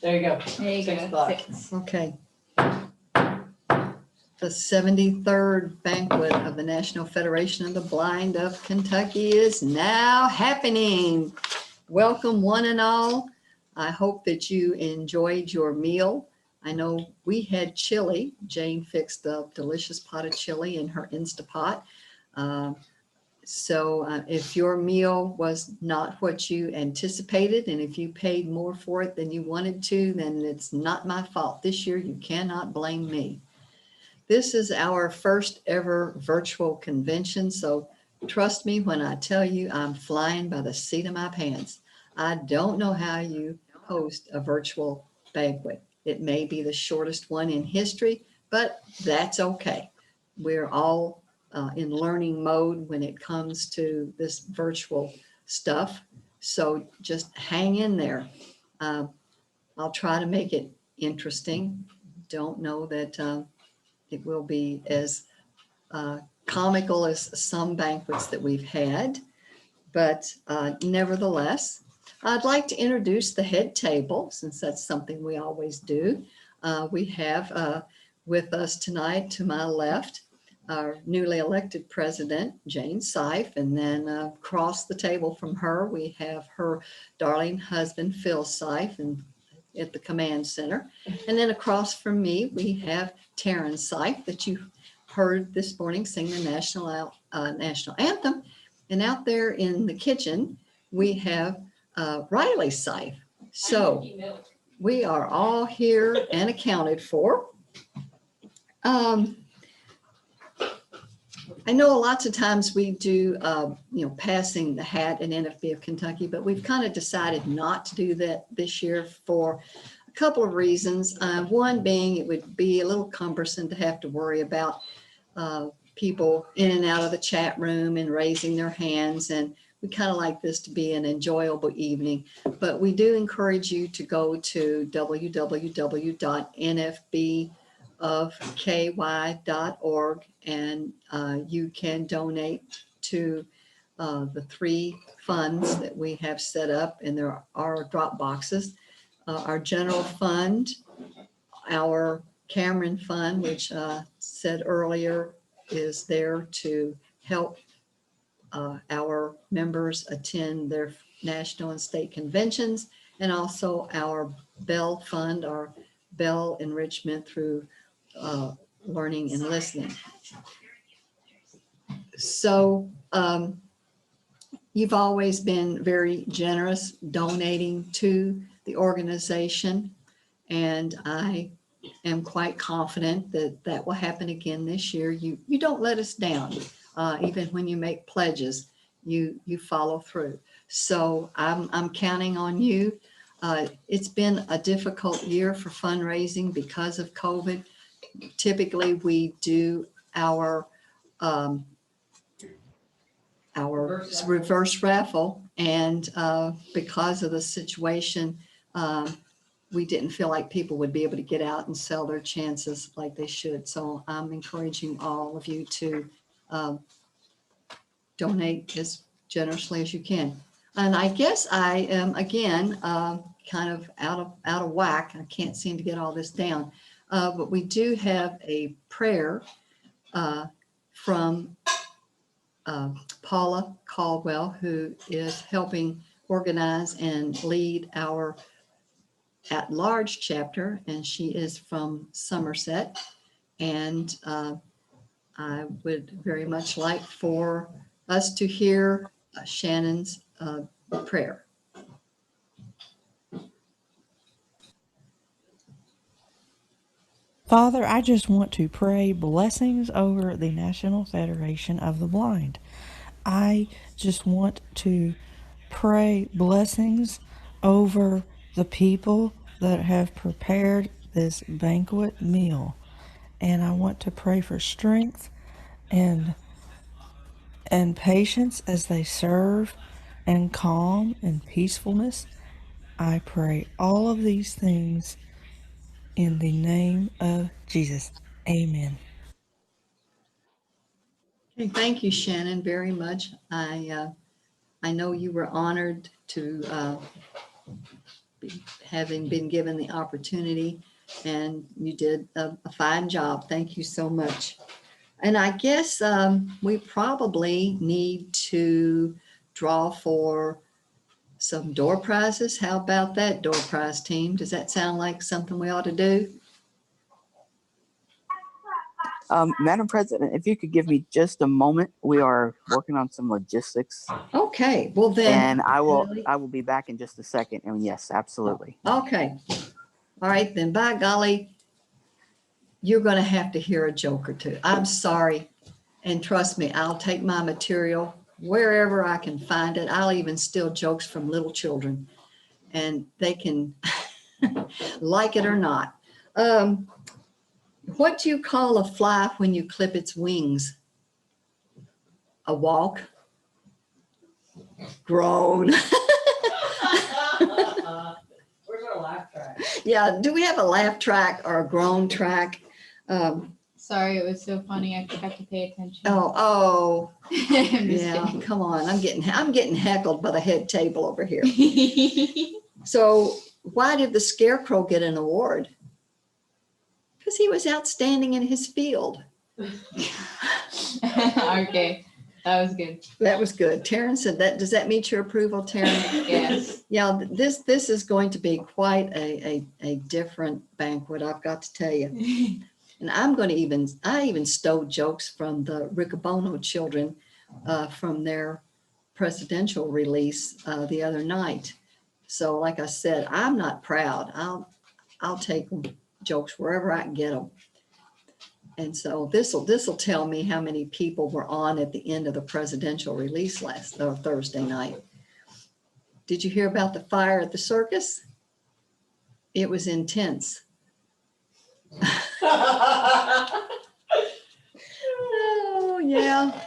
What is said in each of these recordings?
There you go. There you Six go. o'clock. 6. Okay. The 73rd Banquet of the National Federation of the Blind of Kentucky is now happening. Welcome, one and all. I hope that you enjoyed your meal. I know we had chili. Jane fixed a delicious pot of chili in her Instapot. So if your meal was not what you anticipated, and if you paid more for it than you wanted to, then it's not my fault. This year, you cannot blame me. This is our first ever virtual convention, so trust me when I tell you I'm flying by the seat of my pants. I don't know how you host a virtual banquet. It may be the shortest one in history, but that's okay. We're all in learning mode when it comes to this virtual stuff. So just hang in there. I'll try to make it interesting. Don't know that it will be as comical as some banquets that we've had, but nevertheless, I'd like to introduce the head table, since that's something we always do. We have with us tonight, to my left, our newly elected president, Jane Seif, and then across the table from her, we have her darling husband, Phil Seif, and at the command center. And then across from me, we have Taryn Seif, that you heard this morning sing the national anthem. And out there in the kitchen, we have Riley Seif. So we are all here and accounted for. I know lots of times we do, passing the hat in NFB of Kentucky, but we've kind of decided not to do that this year for a couple of reasons. One being it would be a little cumbersome to have to worry about people in and out of the chat room and raising their hands. And we kind of like this to be an enjoyable evening, but we do encourage you to go to www.nfbofky.org and you can donate to the 3 funds that we have set up, and there are drop boxes. Our general fund, our Cameron Fund, which said earlier is there to help our members attend their national and state conventions, and also our Bell Fund, our Bell enrichment through learning and listening. So you've always been very generous donating to the organization, and I am quite confident that that will happen again this year. You don't let us down. Even when you make pledges, you follow through. So I'm counting on you. It's been a difficult year for fundraising because of COVID. Typically, we do our reverse raffle, and because of the situation, we didn't feel like people would be able to get out and sell their chances like they should. So I'm encouraging all of you to donate as generously as you can. And I guess I am, again, kind of out of whack. I can't seem to get all this down. But we do have a prayer from Paula Caldwell, who is helping organize and lead our at-large chapter, and she is from Somerset. And I would very much like for us to hear Shannon's prayer. Father, I just want to pray blessings over the National Federation of the Blind. I just want to pray blessings over the people that have prepared this banquet meal. And I want to pray for strength and patience as they serve, and calm and peacefulness. I pray all of these things in the name of Jesus. Amen. Okay, thank you, Shannon, very much. I know you were honored to having been given the opportunity, and you did a fine job. Thank you so much. And I guess we probably need to draw for some door prizes. How about that, door prize team? Does that sound like something we ought to do? Madam President, if you could give me just a moment, we are working on some logistics, Okay, well then. and I will be back in just a second. And yes, absolutely. Okay. All right, then by golly, you're going to have to hear a joke or two. I'm sorry. And trust me, I'll take my material wherever I can find it. I'll even steal jokes from little children, and they can like it or not. What do you call a fly when you clip its wings? A walk? Groan. Where's our laugh track? Yeah, do we have a laugh track or a groan track? Sorry, it was so funny. I forgot to pay attention. Oh, I'm just yeah, kidding. come on. I'm getting heckled by the head table over here. So why did the Scarecrow get an award? Because he was outstanding in his field. Okay, that was good. That was good. Taryn said that. Does that meet your approval, Taryn? Yes. Yeah, this is going to be quite a different banquet, I've got to tell you. And I even stole jokes from the Riccobono children from their presidential release the other night. So like I said, I'm not proud. I'll take jokes wherever I can get them. And so this'll tell me how many people were on at the end of the presidential release last Thursday night. Did you hear about the fire at the circus? It was intense. Oh yeah.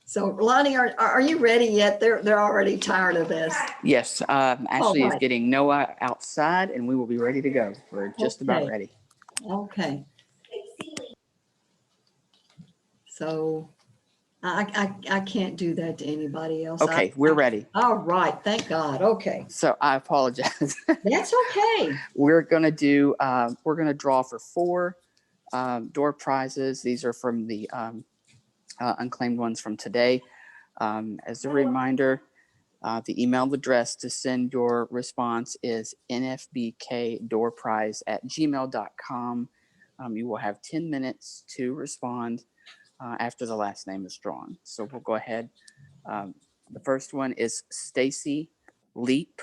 So Lonnie, are you ready yet? They're already tired of this. Yes, Ashley is right. getting Noah outside, and we will be ready to go. We're just about Okay. ready. Okay. So I can't do that to anybody else. Okay, we're ready. All right. Thank God. Okay. So I apologize. That's okay. We're gonna draw for 4 door prizes. These are from the unclaimed ones from today. As a reminder, the email address to send your response is nfbkdoorprize@gmail.com. You will have 10 minutes to respond after the last name is drawn. So we'll go ahead. The first one is Stacy Leap.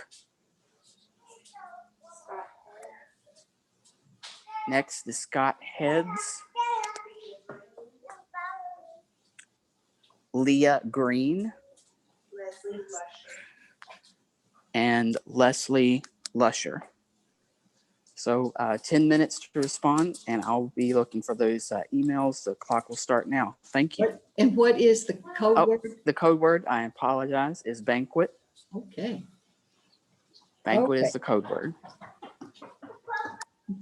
Next is Scott Heads. Leah Green. And Leslie Lusher. So 10 minutes to respond, and I'll be looking for those emails. The clock will start now. Thank you. And what is the code word? The code word, I apologize, is banquet. Okay. Banquet Okay. is the code word.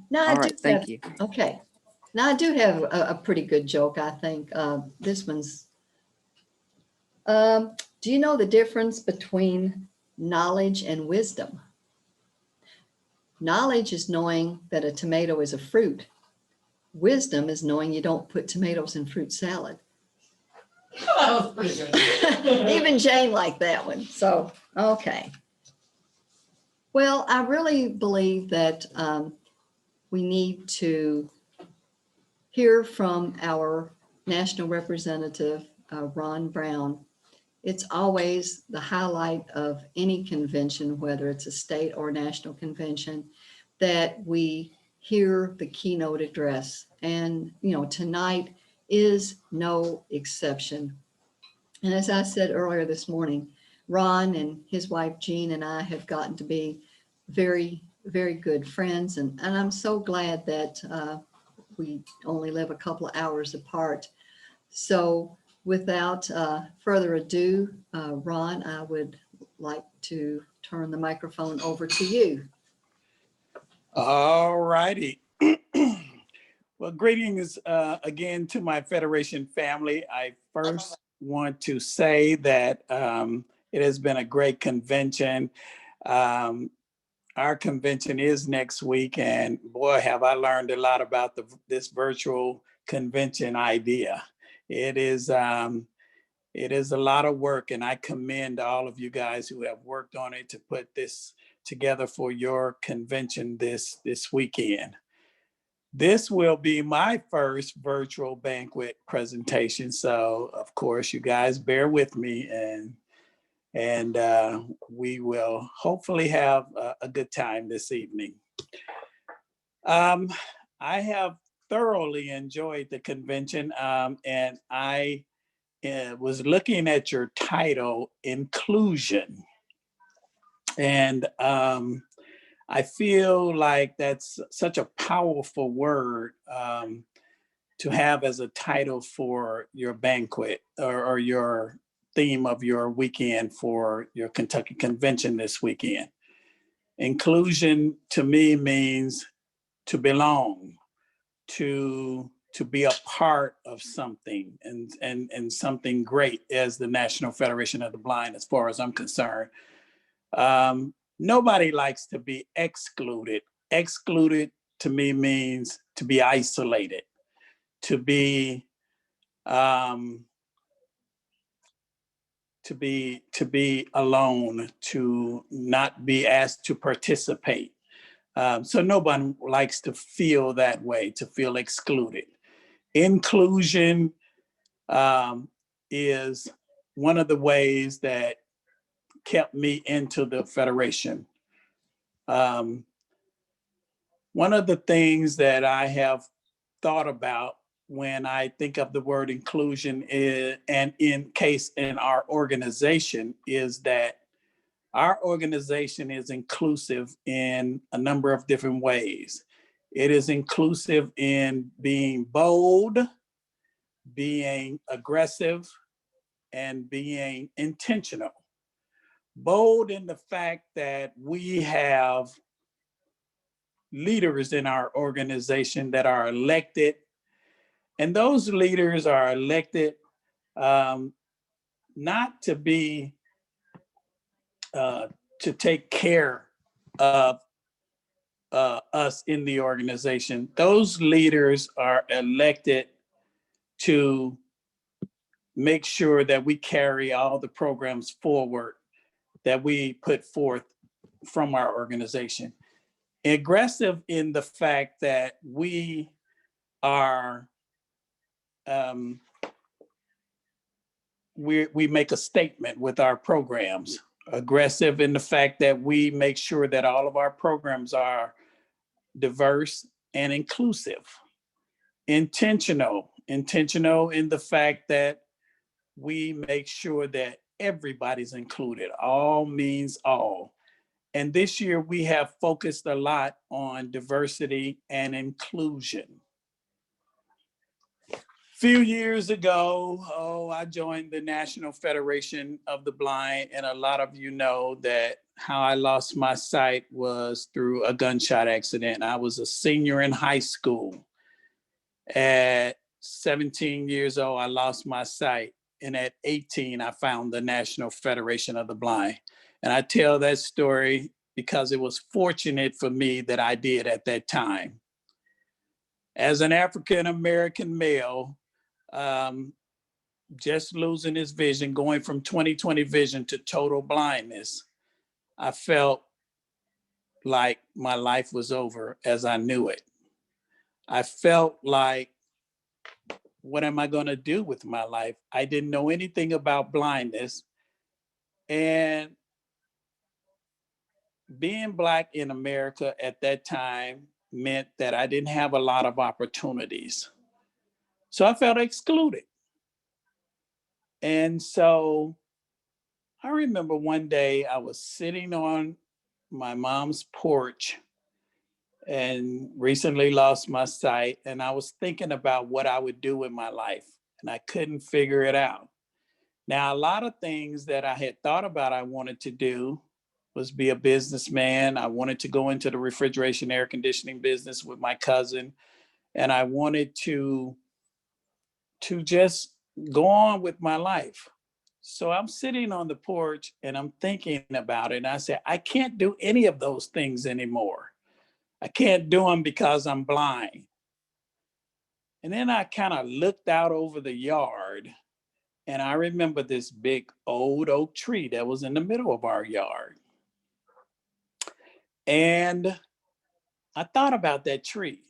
Now, All right, thank you. Okay. Now I do have a pretty good joke, I think. This one's, do you know the difference between knowledge and wisdom? Knowledge is knowing that a tomato is a fruit. Wisdom is knowing you don't put tomatoes in fruit salad. That was pretty good. Even Jane liked that one. So, okay. Well, I really believe that we need to hear from our national representative, Ron Brown. It's always the highlight of any convention, whether it's a state or national convention, that we hear the keynote address. And, tonight is no exception. And as I said earlier this morning, Ron and his wife Jean and I have gotten to be very, very good friends. And I'm so glad that we only live a couple of hours apart. So without further ado, Ron, I would like to turn the microphone over to you. All righty. Well, greetings again to my Federation family. I first want to say that it has been a great convention. our convention is next week, and boy, have I learned a lot about this virtual convention idea. It is a lot of work, and I commend all of you guys who have worked on it to put this together for your convention this weekend. This will be my first virtual banquet presentation, so of course you guys bear with me, and we will hopefully have a good time this evening. I have thoroughly enjoyed the convention, and I was looking at your title, Inclusion. And I feel like that's such a powerful word to have as a title for your banquet or your theme of your weekend for your Kentucky convention this weekend. Inclusion to me means to belong, to be a part of something and something great as the National Federation of the Blind, as far as I'm concerned. Nobody likes to be excluded. Excluded to me means to be isolated, to be alone, to not be asked to participate. So nobody likes to feel that way, to feel excluded. Inclusion is one of the ways that kept me into the Federation. One of the things that I have thought about when I think of the word inclusion and in our organization, is that our organization is inclusive in a number of different ways. It is inclusive in being bold, being aggressive, and being intentional. Bold in the fact that we have leaders in our organization that are elected, and those leaders are elected not to be to take care of us in the organization. Those leaders are elected to make sure that we carry all the programs forward that we put forth from our organization. Aggressive in the fact that we are we make a statement with our programs. Aggressive in the fact that we make sure that all of our programs are diverse and inclusive. Intentional in the fact that we make sure that everybody's included. All means all. And this year we have focused a lot on diversity and inclusion. Few years ago, I joined the National Federation of the Blind, and a lot of you know that how I lost my sight was through a gunshot accident. I was a senior in high school. At 17 years old, I lost my sight, and at 18, I found the National Federation of the Blind. And I tell that story because it was fortunate for me that I did at that time. As an African-American male, just losing his vision, going from 20/20 vision to total blindness, I felt like my life was over as I knew it. I felt like, what am I going to do with my life? I didn't know anything about blindness. And being Black in America at that time meant that I didn't have a lot of opportunities. So I felt excluded. And so I remember one day I was sitting on my mom's porch and recently lost my sight. And I was thinking about what I would do with my life, and I couldn't figure it out. Now, a lot of things that I had thought about I wanted to do was be a businessman. I wanted to go into the refrigeration air conditioning business with my cousin. And I wanted to just go on with my life. So I'm sitting on the porch and I'm thinking about it. And I said, I can't do any of those things anymore. I can't do them because I'm blind. And then I kind of looked out over the yard and I remember this big old oak tree that was in the middle of our yard. And I thought about that tree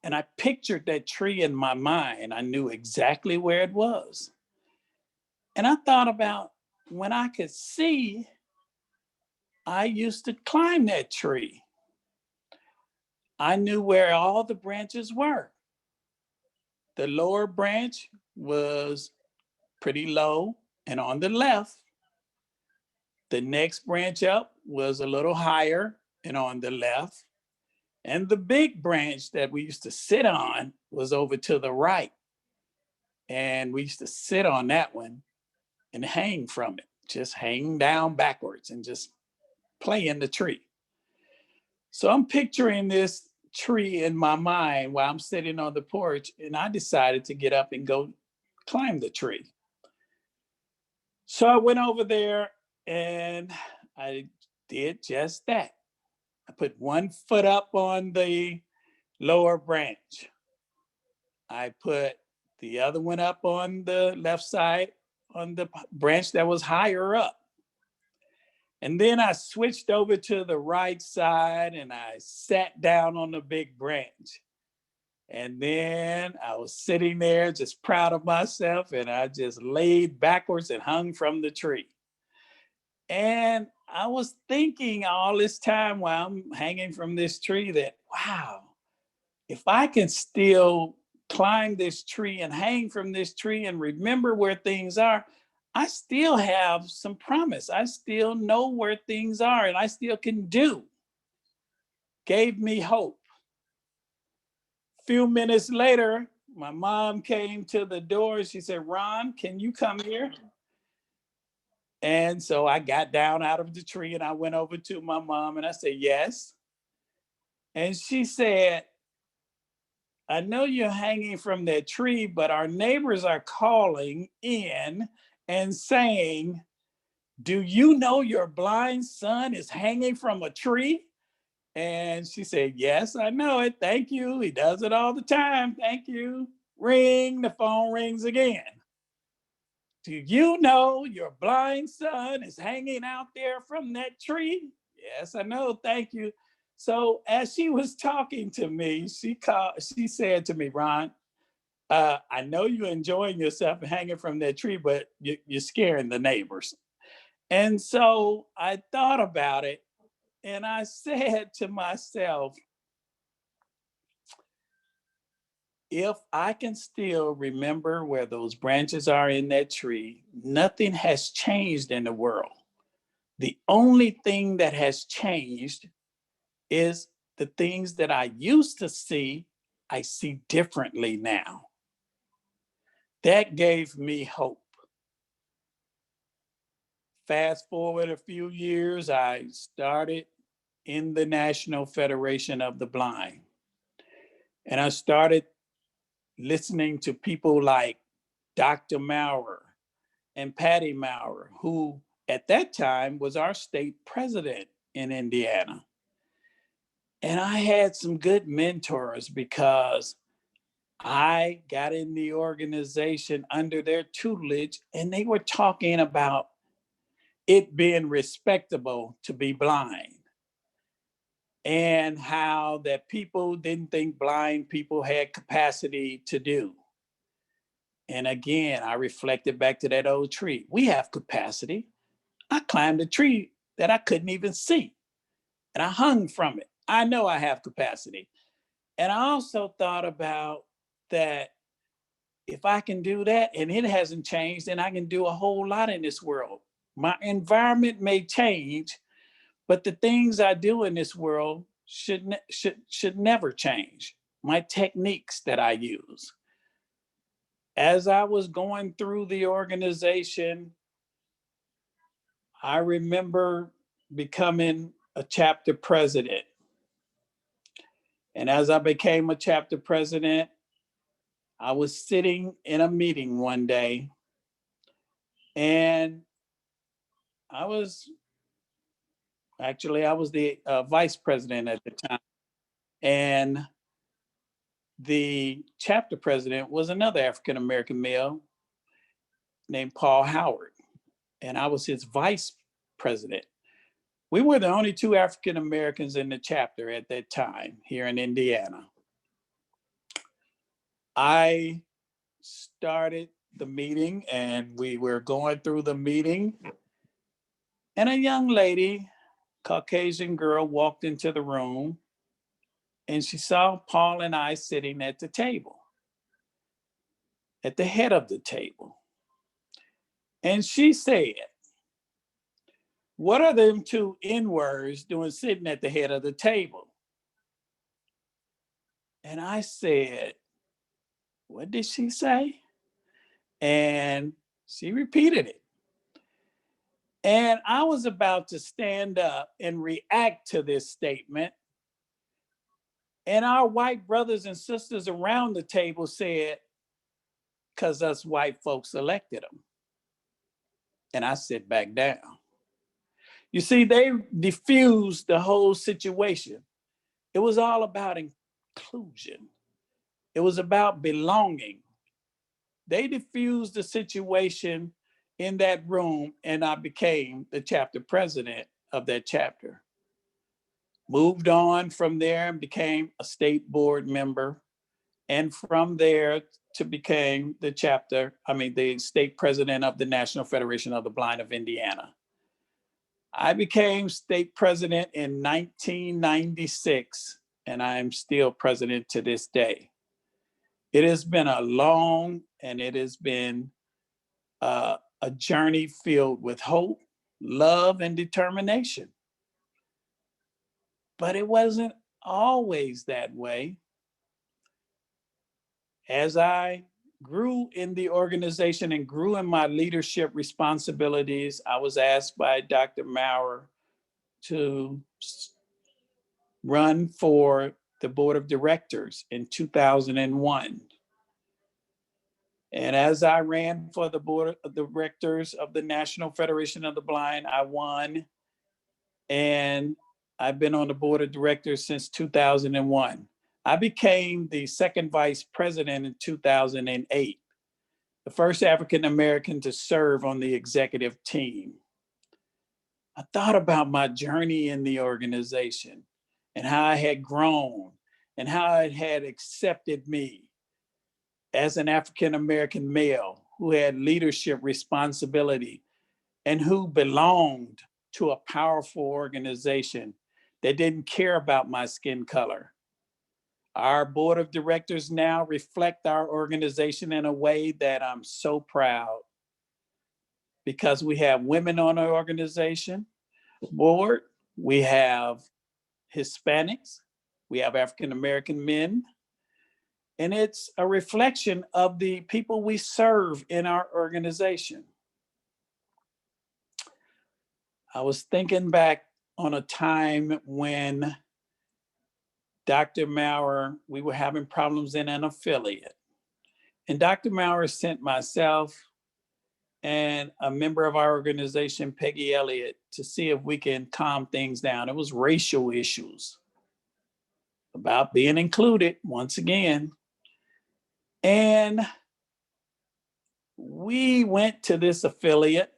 and I pictured that tree in my mind. I knew exactly where it was. And I thought about when I could see, I used to climb that tree. I knew where all the branches were. The lower branch was pretty low and on the left. The next branch up was a little higher and on the left. And the big branch that we used to sit on was over to the right. And we used to sit on that one and hang from it, just hang down backwards and just play in the tree. So I'm picturing this tree in my mind while I'm sitting on the porch, and I decided to get up and go climb the tree. So I went over there and I did just that. I put one foot up on the lower branch. I put the other one up on the left side on the branch that was higher up. And then I switched over to the right side and I sat down on the big branch. And then I was sitting there just proud of myself and I just laid backwards and hung from the tree. And I was thinking all this time while I'm hanging from this tree that, wow, if I can still climb this tree and hang from this tree and remember where things are, I still have some promise. I still know where things are and I still can do. Gave me hope. Few minutes later, my mom came to the door. She said, Ron, can you come here? And so I got down out of the tree and I went over to my mom and I said, yes. And she said, I know you're hanging from that tree, but our neighbors are calling in and saying, do you know your blind son is hanging from a tree? And she said, yes, I know it. Thank you. He does it all the time. Thank you. Ring, the phone rings again. Do you know your blind son is hanging out there from that tree? Yes, I know. Thank you. So as she was talking to me, she said to me, Ron, I know you're enjoying yourself and hanging from that tree, but you're scaring the neighbors. And so I thought about it and I said to myself, if I can still remember where those branches are in that tree, nothing has changed in the world. The only thing that has changed is the things that I used to see, I see differently now. That gave me hope. Fast forward a few years, I started in the National Federation of the Blind. And I started listening to people like Dr. Maurer and Patty Maurer, who at that time was our state president in Indiana. And I had some good mentors because I got in the organization under their tutelage and they were talking about it being respectable to be blind and how that people didn't think blind people had capacity to do. And again, I reflected back to that old tree. We have capacity. I climbed a tree that I couldn't even see and I hung from it. I know I have capacity. And I also thought about that if I can do that and it hasn't changed, then I can do a whole lot in this world. My environment may change, but the things I do in this world should never change. My techniques that I use. As I was going through the organization, I remember becoming a chapter president. And as I became a chapter president, I was sitting in a meeting one day And I was the vice president at the time. And the chapter president was another African-American male named Paul Howard. And I was his vice president. We were the only two African-Americans in the chapter at that time here in Indiana. I started the meeting and we were going through the meeting, and a young lady, Caucasian girl, walked into the room and she saw Paul and I sitting at the table, at the head of the table. And she said, "What are them two N-words doing sitting at the head of the table?" And I said, "What did she say?" And she repeated it. And I was about to stand up and react to this statement. And our white brothers and sisters around the table said, "Because us white folks elected them." And I sit back down. You see, they diffused the whole situation. It was all about inclusion. It was about belonging. They diffused the situation in that room, and I became the chapter president of that chapter. Moved on from there and became a state board member. And from there to became the state president of the National Federation of the Blind of Indiana. I became state president in 1996, and I am still president to this day. It has been a long and it has been a journey filled with hope, love, and determination. But it wasn't always that way. As I grew in the organization and grew in my leadership responsibilities, I was asked by Dr. Maurer to run for the board of directors in 2001. And as I ran for the board of directors of the National Federation of the Blind, I won. And I've been on the board of directors since 2001. I became the second vice president in 2008, the first African-American to serve on the executive team. I thought about my journey in the organization and how I had grown and how it had accepted me as an African-American male who had leadership responsibility and who belonged to a powerful organization that didn't care about my skin color. Our board of directors now reflect our organization in a way that I'm so proud, because we have women on our organization board, we have Hispanics, we have African-American men, and it's a reflection of the people we serve in our organization. I was thinking back on a time when Dr. Maurer, we were having problems in an affiliate. And Dr. Maurer sent myself and a member of our organization, Peggy Elliott, to see if we can calm things down. It was racial issues about being included once again. And we went to this affiliate,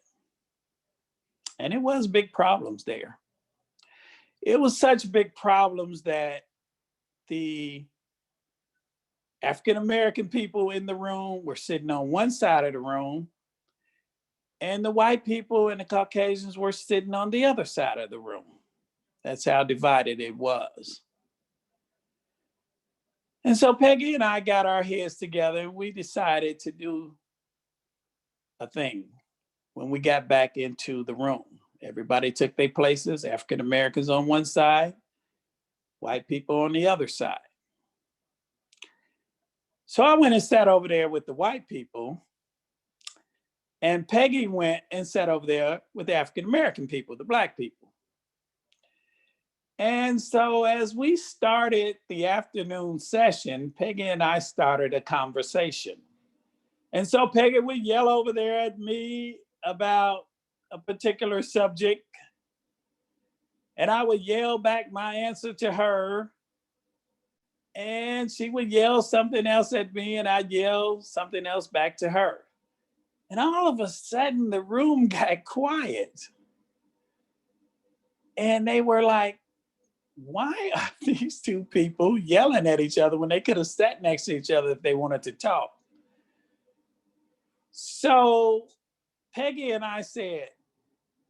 and it was big problems there. It was such big problems that the African-American people in the room were sitting on one side of the room, and the white people and the Caucasians were sitting on the other side of the room. That's how divided it was. And so Peggy and I got our heads together and we decided to do a thing when we got back into the room. Everybody took their places, African Americans on one side, white people on the other side. So I went and sat over there with the white people, and Peggy went and sat over there with the African American people, the black people. And so as we started the afternoon session, Peggy and I started a conversation. And so Peggy would yell over there at me about a particular subject, and I would yell back my answer to her, and she would yell something else at me, and I'd yell something else back to her. And all of a sudden, the room got quiet. And they were like, why are these two people yelling at each other when they could have sat next to each other if they wanted to talk? So Peggy and I said,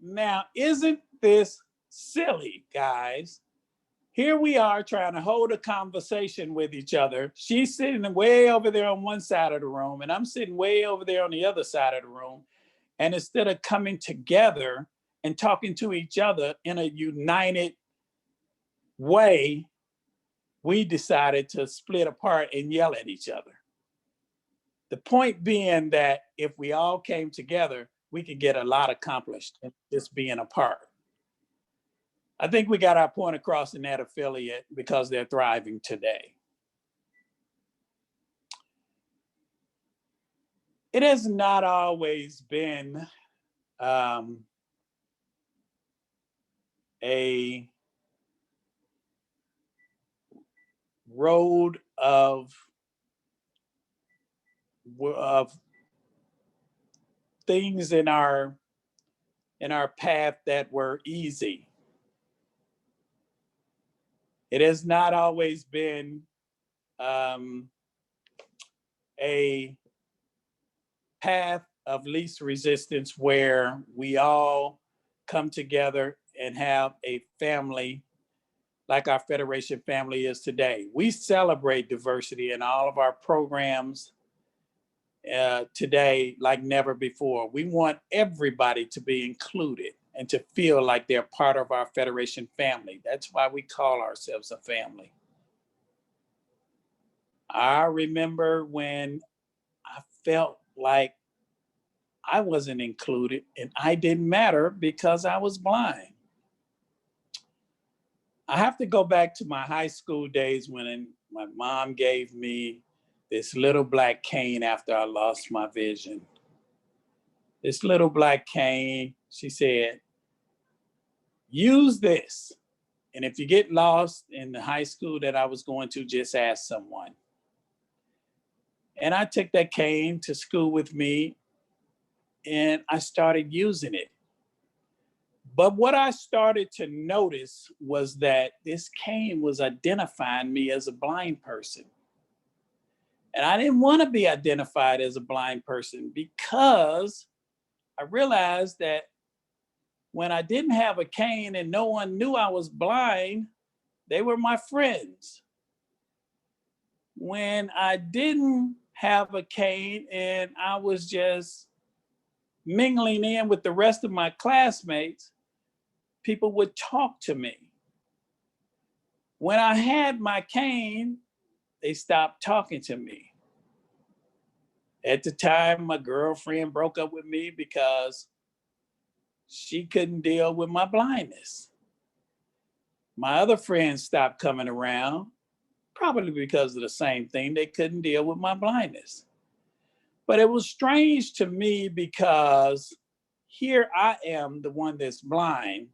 now, isn't this silly, guys? Here we are trying to hold a conversation with each other. She's sitting way over there on one side of the room, and I'm sitting way over there on the other side of the room. And instead of coming together and talking to each other in a united way, we decided to split apart and yell at each other. The point being that if we all came together, we could get a lot accomplished just being apart. I think we got our point across in that affiliate because they're thriving today. It has not always been a road of things in our path that were easy. It has not always been a path of least resistance where we all come together and have a family like our Federation family is today. We celebrate diversity in all of our programs today like never before. We want everybody to be included and to feel like they're part of our Federation family. That's why we call ourselves a family. I remember when I felt like I wasn't included and I didn't matter because I was blind. I have to go back to my high school days when my mom gave me this little black cane after I lost my vision. This little black cane, she said, use this. And if you get lost in the high school that I was going to, just ask someone. And I took that cane to school with me and I started using it. But what I started to notice was that this cane was identifying me as a blind person. And I didn't want to be identified as a blind person because I realized that when I didn't have a cane and no one knew I was blind, they were my friends. When I didn't have a cane and I was just mingling in with the rest of my classmates, people would talk to me. When I had my cane, they stopped talking to me. At the time, my girlfriend broke up with me because she couldn't deal with my blindness. My other friends stopped coming around, probably because of the same thing. They couldn't deal with my blindness. But it was strange to me because here I am, the one that's blind,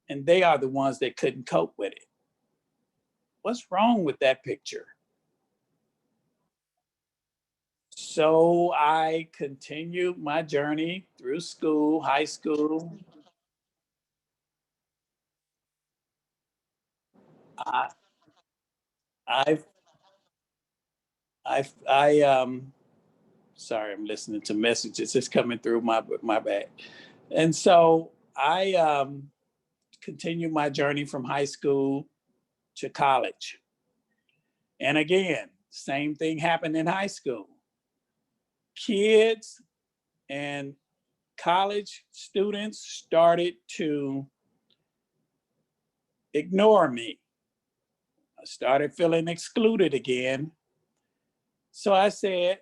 and they are the ones that couldn't cope with it. What's wrong with that picture? So I continued my journey through school, high school. I, I, sorry, I'm listening to messages. It's coming through my bag. And so I continued my journey from high school to college. And again, same thing happened in high school. Kids and college students started to ignore me. I started feeling excluded again. So I said,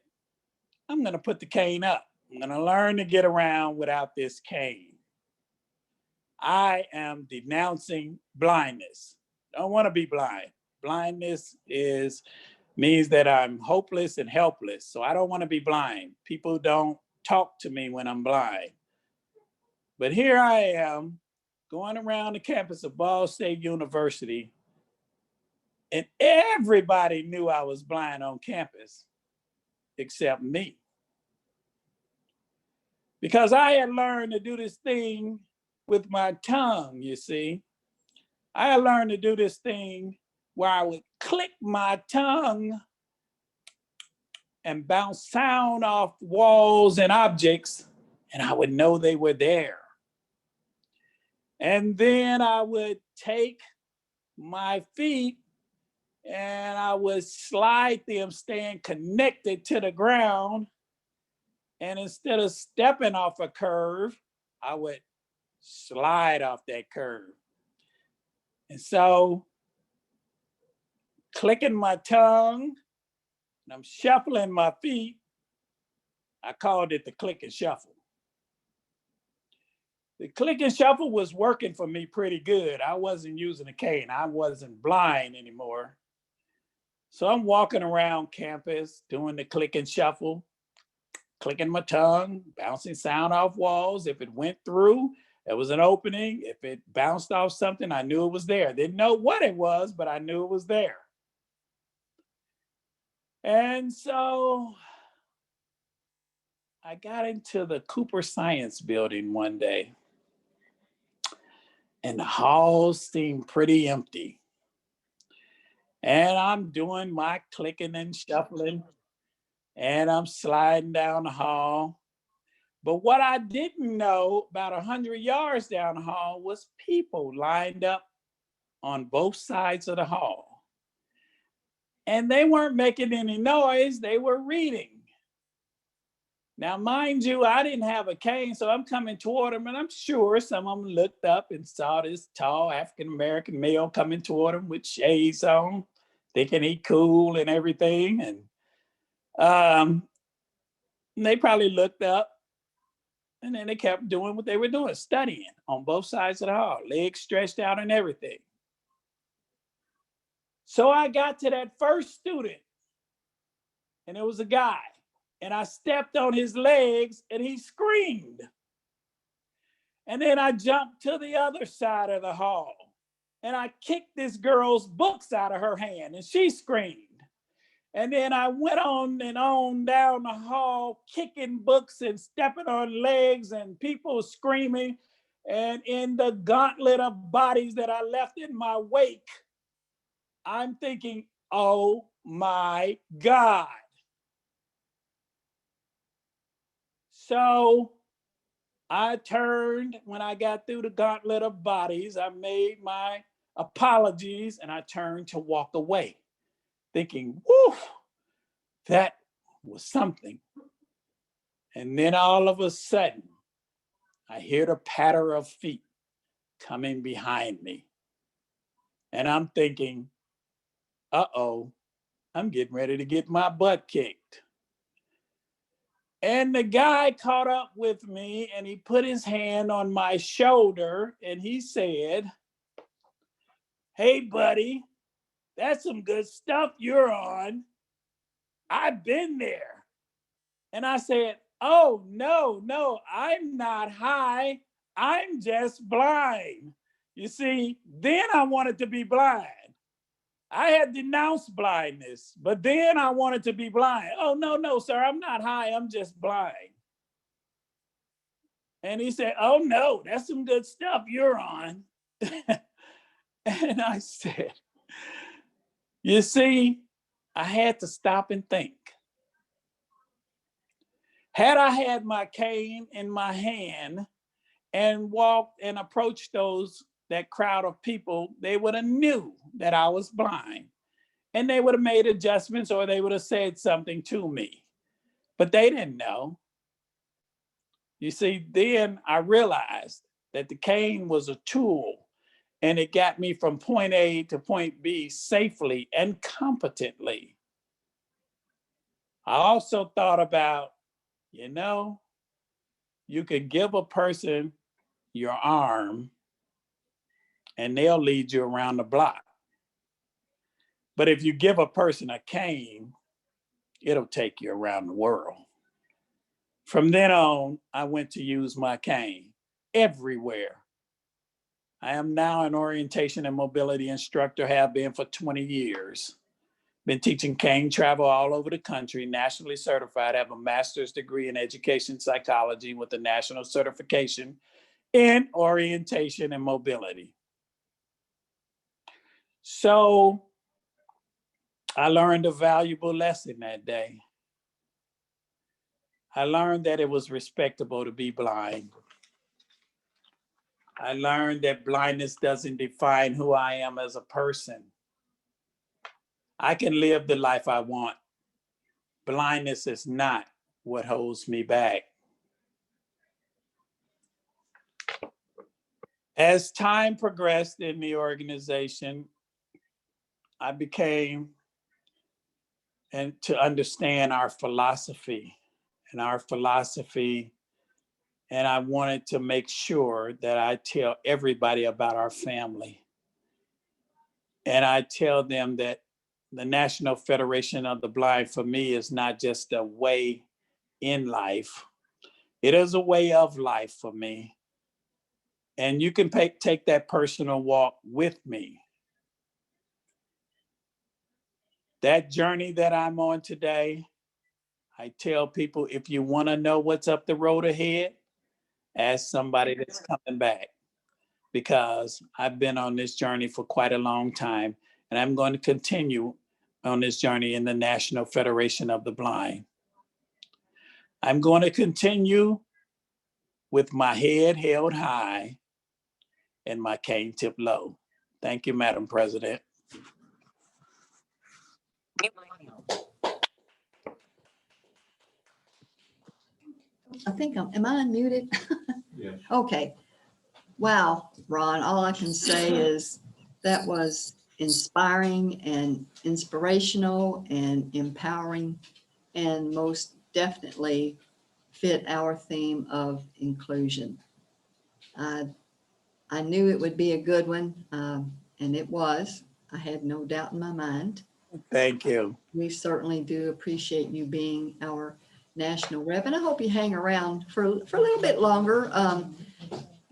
I'm going to put the cane up. I'm going to learn to get around without this cane. I am denouncing blindness. I don't want to be blind. Blindness means that I'm hopeless and helpless. So I don't want to be blind. People don't talk to me when I'm blind. But here I am going around the campus of Ball State University, and everybody knew I was blind on campus except me. Because I had learned to do this thing with my tongue, you see. I had learned to do this thing where I would click my tongue and bounce sound off walls and objects, and I would know they were there. And then I would take my feet and I would slide them, staying connected to the ground. And instead of stepping off a curve, I would slide off that curve. And so, clicking my tongue, and I'm shuffling my feet, I called it the click and shuffle. The click and shuffle was working for me pretty good. I wasn't using a cane. I wasn't blind anymore. So I'm walking around campus doing the click and shuffle, clicking my tongue, bouncing sound off walls. If it went through, there was an opening. If it bounced off something, I knew it was there. Didn't know what it was, but I knew it was there. And so I got into the Cooper Science Building one day, and the halls seemed pretty empty. And I'm doing my clicking and shuffling, and I'm sliding down the hall. But what I didn't know, about 100 yards down the hall, was people lined up on both sides of the hall. And they weren't making any noise, they were reading. Now, mind you, I didn't have a cane, so I'm coming toward them, and I'm sure some of them looked up and saw this tall African-American male coming toward them with shades on, thinking he cool and everything. And they probably looked up, and then they kept doing what they were doing, studying on both sides of the hall, legs stretched out and everything. So I got to that first student, and it was a guy, and I stepped on his legs, and he screamed. And then I jumped to the other side of the hall, and I kicked this girl's books out of her hand, and she screamed. And then I went on and on down the hall, kicking books and stepping on legs and people screaming. And in the gauntlet of bodies that I left in my wake, I'm thinking, oh my God. So I turned, when I got through the gauntlet of bodies, I made my apologies and I turned to walk away, thinking, whew, that was something. And then all of a sudden, I hear the patter of feet coming behind me. And I'm thinking, uh-oh, I'm getting ready to get my butt kicked. And the guy caught up with me and he put his hand on my shoulder and he said, hey, buddy, that's some good stuff you're on. I've been there. And I said, oh, no, I'm not high. I'm just blind. You see, then I wanted to be blind. I had denounced blindness, but then I wanted to be blind. Oh, no, sir, I'm not high. I'm just blind. And he said, oh, no, that's some good stuff you're on. And I said, you see, I had to stop and think. Had I had my cane in my hand and walked and approached that crowd of people, they would have knew that I was blind. And they would have made adjustments or they would have said something to me. But they didn't know. You see, then I realized that the cane was a tool and it got me from point A to point B safely and competently. I also thought about, you could give a person your arm and they'll lead you around the block. But if you give a person a cane, it'll take you around the world. From then on, I went to use my cane everywhere. I am now an orientation and mobility instructor, have been for 20 years. Been teaching cane travel all over the country, nationally certified, have a master's degree in education psychology with a national certification in orientation and mobility. So I learned a valuable lesson that day. I learned that it was respectable to be blind. I learned that blindness doesn't define who I am as a person. I can live the life I want. Blindness is not what holds me back. As time progressed in the organization, I became and to understand our philosophy and I wanted to make sure that I tell everybody about our family. And I tell them that the National Federation of the Blind for me is not just a way in life. It is a way of life for me. And you can take that personal walk with me. That journey that I'm on today, I tell people, if you want to know what's up the road ahead, ask somebody that's coming back, because I've been on this journey for quite a long time, and I'm going to continue on this journey in the National Federation of the Blind. I'm going to continue with my head held high and my cane tipped low. Thank you, Madam President. I think am I unmuted? Yeah. Okay. Wow, Ron, all I can say is that was inspiring and inspirational and empowering, and most definitely fit our theme of inclusion. I knew it would be a good one, and it was. I had no doubt in my mind. Thank you. We certainly do appreciate you being our national rep, and I hope you hang around for a little bit longer.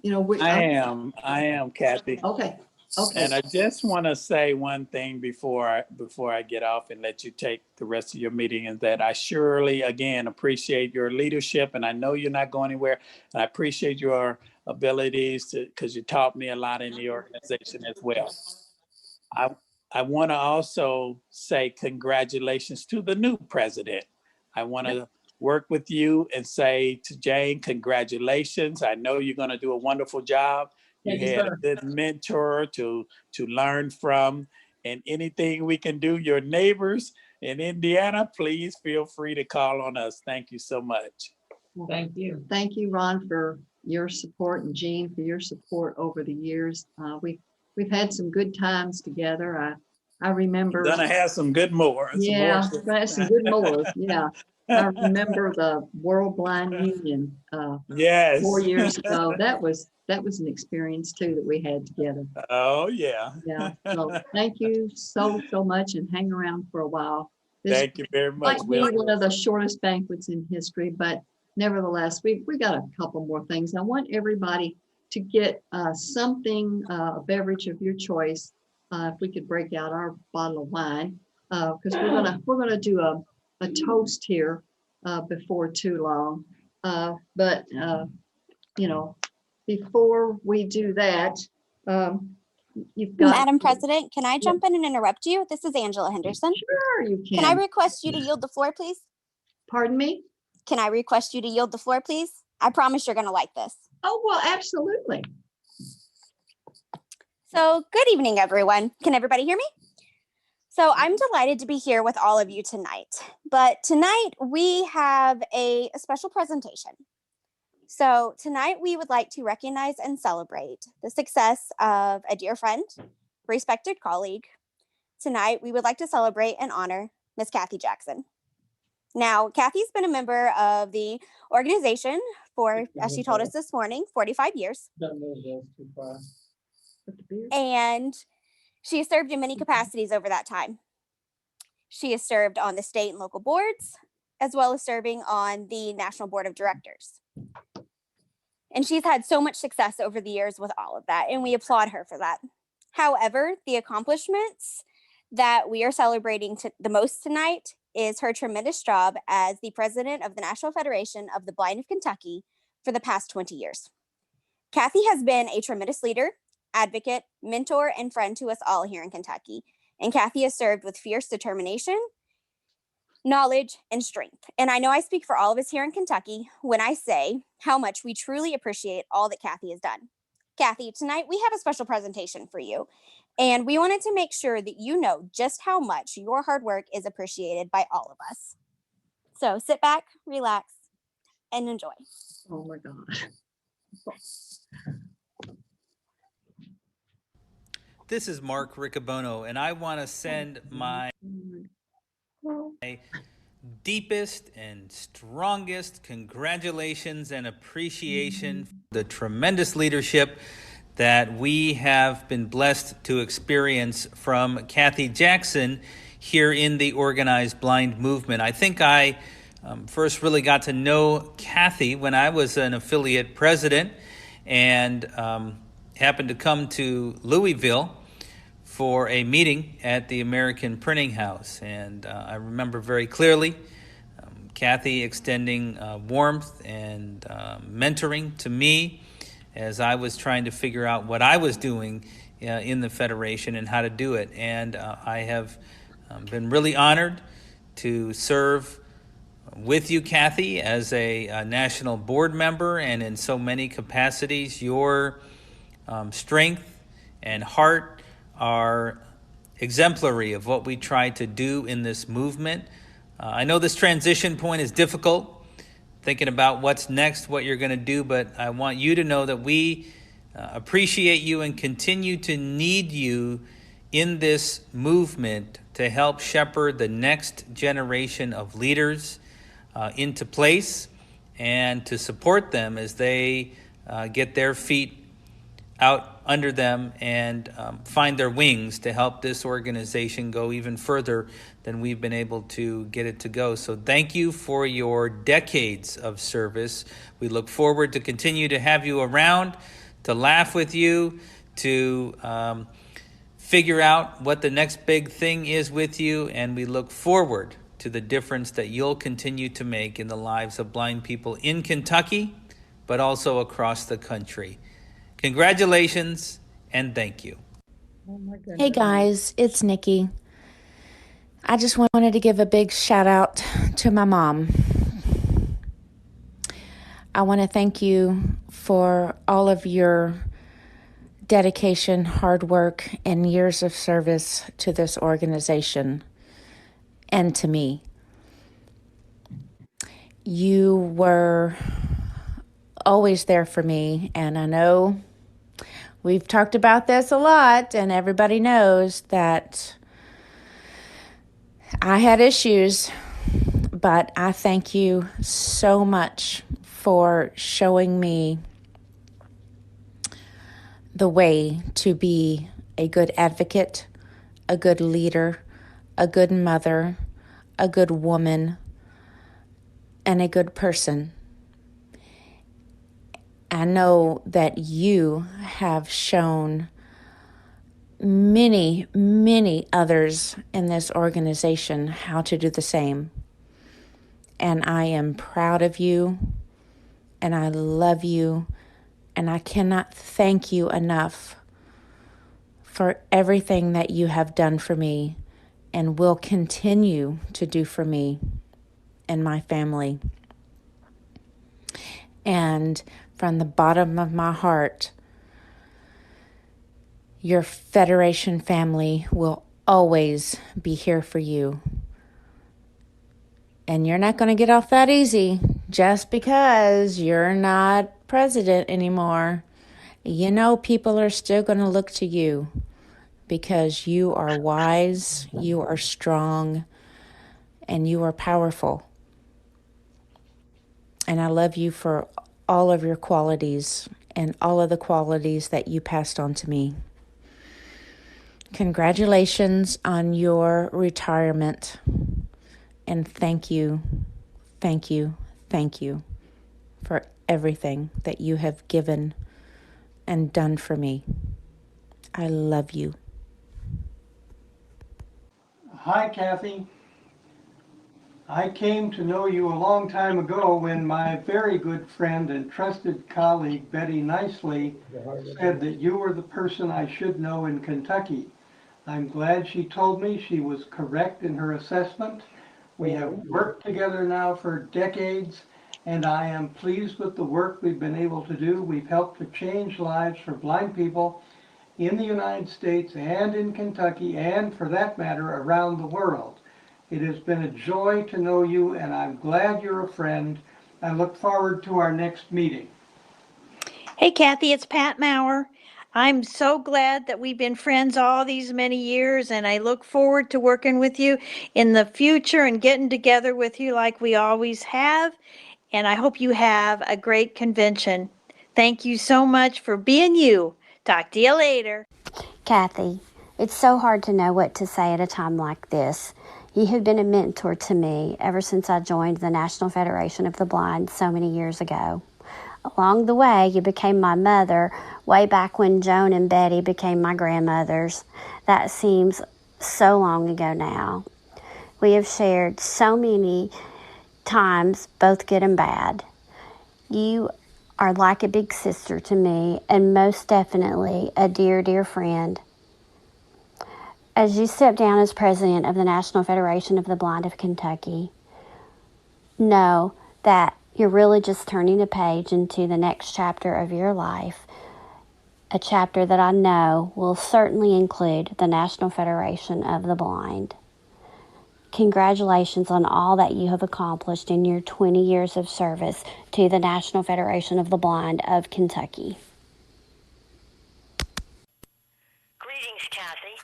You know, I am, Kathy. Okay. Okay. And I just want to say one thing before I get off and let you take the rest of your meeting, is that I surely, again, appreciate your leadership, and I know you're not going anywhere. And I appreciate your abilities because you taught me a lot in the organization as well. I want to also say congratulations to the new president. I want to work with you and say to Jane, congratulations. I know you're going to do a wonderful job. You had a good mentor to learn from, and anything we can do, your neighbors in Indiana, please feel free to call on us. Thank you so much. Thank you. Thank you, Ron, for your support, and Jean for your support over the years. We've had some good times together. I remember. We're gonna have some good more. Yeah, some good more. Yeah. I remember the World Blind Union yes. 4 years ago. That was an experience too that we had together. Oh yeah. Yeah. So thank you so much, and hang around for a while. This Thank you very much. might be one of the shortest banquets in history, but nevertheless, we got a couple more things. I want everybody to get something, a beverage of your choice. If we could break out our bottle of wine, because we're gonna do a toast here before too long. But you know, before we do that, you've got. Madam President, can I jump in and interrupt you? This is Angela Henderson. Sure, you can. Can I request you to yield the floor, please? Pardon me? Can I request you to yield the floor, please? I promise you're going to like this. Oh, well, absolutely. So, good evening, everyone. Can everybody hear me? So, I'm delighted to be here with all of you tonight. But tonight, we have a special presentation. So, tonight, we would like to recognize and celebrate the success of a dear friend, respected colleague. Tonight, we would like to celebrate and honor Miss Kathy Jackson. Now, Kathy's been a member of the organization for, as she told us this morning, 45 years. And she has served in many capacities over that time. She has served on the state and local boards, as well as serving on the National Board of Directors. And she's had so much success over the years with all of that, and we applaud her for that. However, the accomplishments that we are celebrating the most tonight is her tremendous job as the president of the National Federation of the Blind of Kentucky for the past 20 years. Kathy has been a tremendous leader, advocate, mentor, and friend to us all here in Kentucky. And Kathy has served with fierce determination, knowledge, and strength. And I know I speak for all of us here in Kentucky when I say how much we truly appreciate all that Kathy has done. Kathy, tonight we have a special presentation for you, and we wanted to make sure that you know just how much your hard work is appreciated by all of us. So sit back, relax, and enjoy. Oh my God. This is Mark Riccobono, and I want to send my deepest and strongest congratulations and appreciation for the tremendous leadership that we have been blessed to experience from Kathy Jackson here in the organized blind movement. I think I first really got to know Kathy when I was an affiliate president and happened to come to Louisville for a meeting at the American Printing House. And I remember very clearly Kathy extending warmth and mentoring to me as I was trying to figure out what I was doing in the Federation and how to do it. And I have been really honored to serve with you, Kathy, as a national board member and in so many capacities. Your strength and heart are exemplary of what we try to do in this movement. I know this transition point is difficult, thinking about what's next, what you're going to do, but I want you to know that we appreciate you and continue to need you in this movement to help shepherd the next generation of leaders into place and to support them as they get their feet out under them and find their wings to help this organization go even further than we've been able to get it to go. So thank you for your decades of service. We look forward to continue to have you around, to laugh with you, to figure out what the next big thing is with you, and we look forward to the difference that you'll continue to make in the lives of blind people in Kentucky, but also across the country. Congratulations and thank you. Oh my goodness. Hey guys, it's Nikki. I just wanted to give a big shout out to my mom. I want to thank you for all of your dedication, hard work, and years of service to this organization and to me. You were always there for me, and I know we've talked about this a lot, and everybody knows that I had issues, but I thank you so much for showing me the way to be a good advocate, a good leader, a good mother, a good woman, and a good person. I know that you have shown many, many others in this organization how to do the same. And I am proud of you, and I love you, and I cannot thank you enough for everything that you have done for me and will continue to do for me and my family. And from the bottom of my heart, your Federation family will always be here for you. And you're not going to get off that easy just because you're not president anymore. You know, people are still going to look to you because you are wise, you are strong, and you are powerful. And I love you for all of your qualities and all of the qualities that you passed on to me. Congratulations on your retirement. And thank you, thank you, thank you for everything that you have given and done for me. I love you. Hi, Kathy. I came to know you a long time ago when my very good friend and trusted colleague, Betty Nicely, said that you were the person I should know in Kentucky. I'm glad she told me she was correct in her assessment. We have worked together now for decades, and I am pleased with the work we've been able to do. We've helped to change lives for blind people in the United States and in Kentucky, and for that matter, around the world. It has been a joy to know you, and I'm glad you're a friend. I look forward to our next meeting. Hey, Kathy, it's Pat Maurer. I'm so glad that we've been friends all these many years, and I look forward to working with you in the future and getting together with you like we always have. And I hope you have a great convention. Thank you so much for being you. Talk to you later. Kathy, it's so hard to know what to say at a time like this. You have been a mentor to me ever since I joined the National Federation of the Blind so many years ago. Along the way, you became my mother way back when Joan and Betty became my grandmothers. That seems so long ago now. We have shared so many times, both good and bad. You are like a big sister to me, and most definitely a dear, dear friend. As you step down as president of the National Federation of the Blind of Kentucky, know that you're really just turning a page into the next chapter of your life, a chapter that I know will certainly include the National Federation of the Blind. Congratulations on all that you have accomplished in your 20 years of service to the National Federation of the Blind of Kentucky. Greetings, Kathy.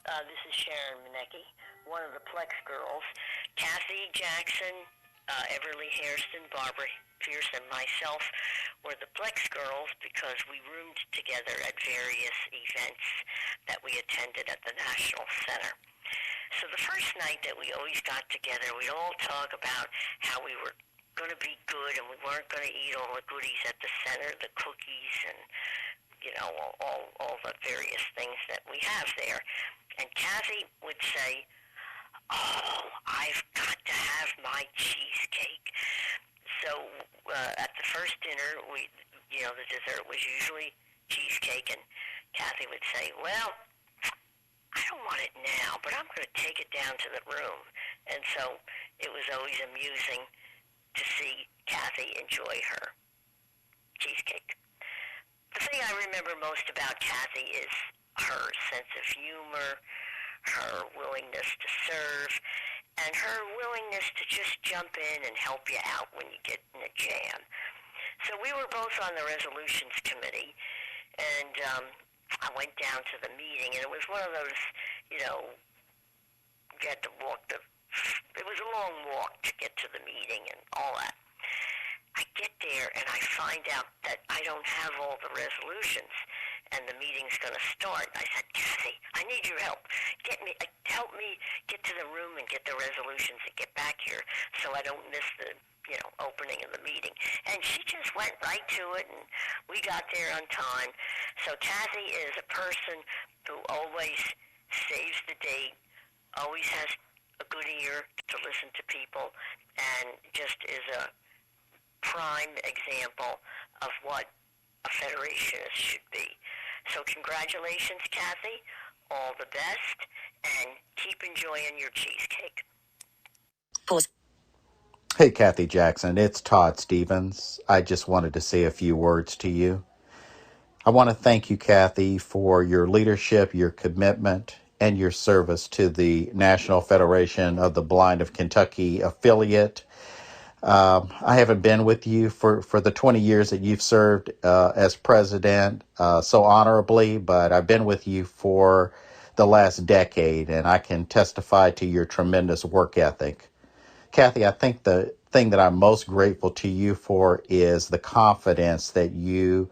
This is Sharon Minnecki, one of the Plex girls. Kathy Jackson, Everly Hairston, Barbara Pierce, and myself were the Plex girls because we roomed together at various events that we attended at the National Center. So the first night that we always got together, we'd all talk about how we were going to be good and we weren't going to eat all the goodies at the center, the cookies and, you know, all the various things that we have there. And Kathy would say, "Oh, I've got to have my cheesecake." So at the first dinner, the dessert was usually cheesecake, and Kathy would say, "Well, I don't want it now, but I'm going to take it down to the room." And so it was always amusing to see Kathy enjoy her cheesecake. The thing I remember most about Kathy is her sense of humor, her willingness to serve, and her willingness to just jump in and help you out when you get in a jam. So we were both on the resolutions committee, and I went down to the meeting, and it was one of those, you had to walk it was a long walk to get to the meeting and all that. I get there and I find out that I don't have all the resolutions and the meeting's going to start. I said, "Kathy, I need your help. Help me get to the room and get the resolutions and get back here so I don't miss the opening of the meeting." And she just went right to it, and we got there on time. So Kathy is a person who always saves the date, always has a good ear to listen to people, and just is a prime example of what a federationist should be. So congratulations, Kathy. All the best, and keep enjoying your cheesecake. Pause. Hey, Kathy Jackson, it's Todd Stevens. I just wanted to say a few words to you. I want to thank you, Kathy, for your leadership, your commitment, and your service to the National Federation of the Blind of Kentucky affiliate. I haven't been with you for the 20 years that you've served as president so honorably, but I've been with you for the last decade, and I can testify to your tremendous work ethic. Kathy, I think the thing that I'm most grateful to you for is the confidence that you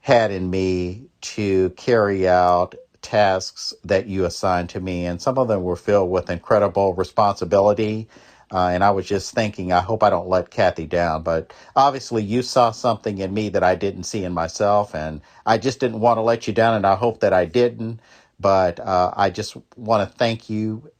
had in me to carry out tasks that you assigned to me. And some of them were filled with incredible responsibility. And I was just thinking, I hope I don't let Kathy down. But obviously, you saw something in me that I didn't see in myself. And I just didn't want to let you down. And I hope that I didn't. But I just want to thank you.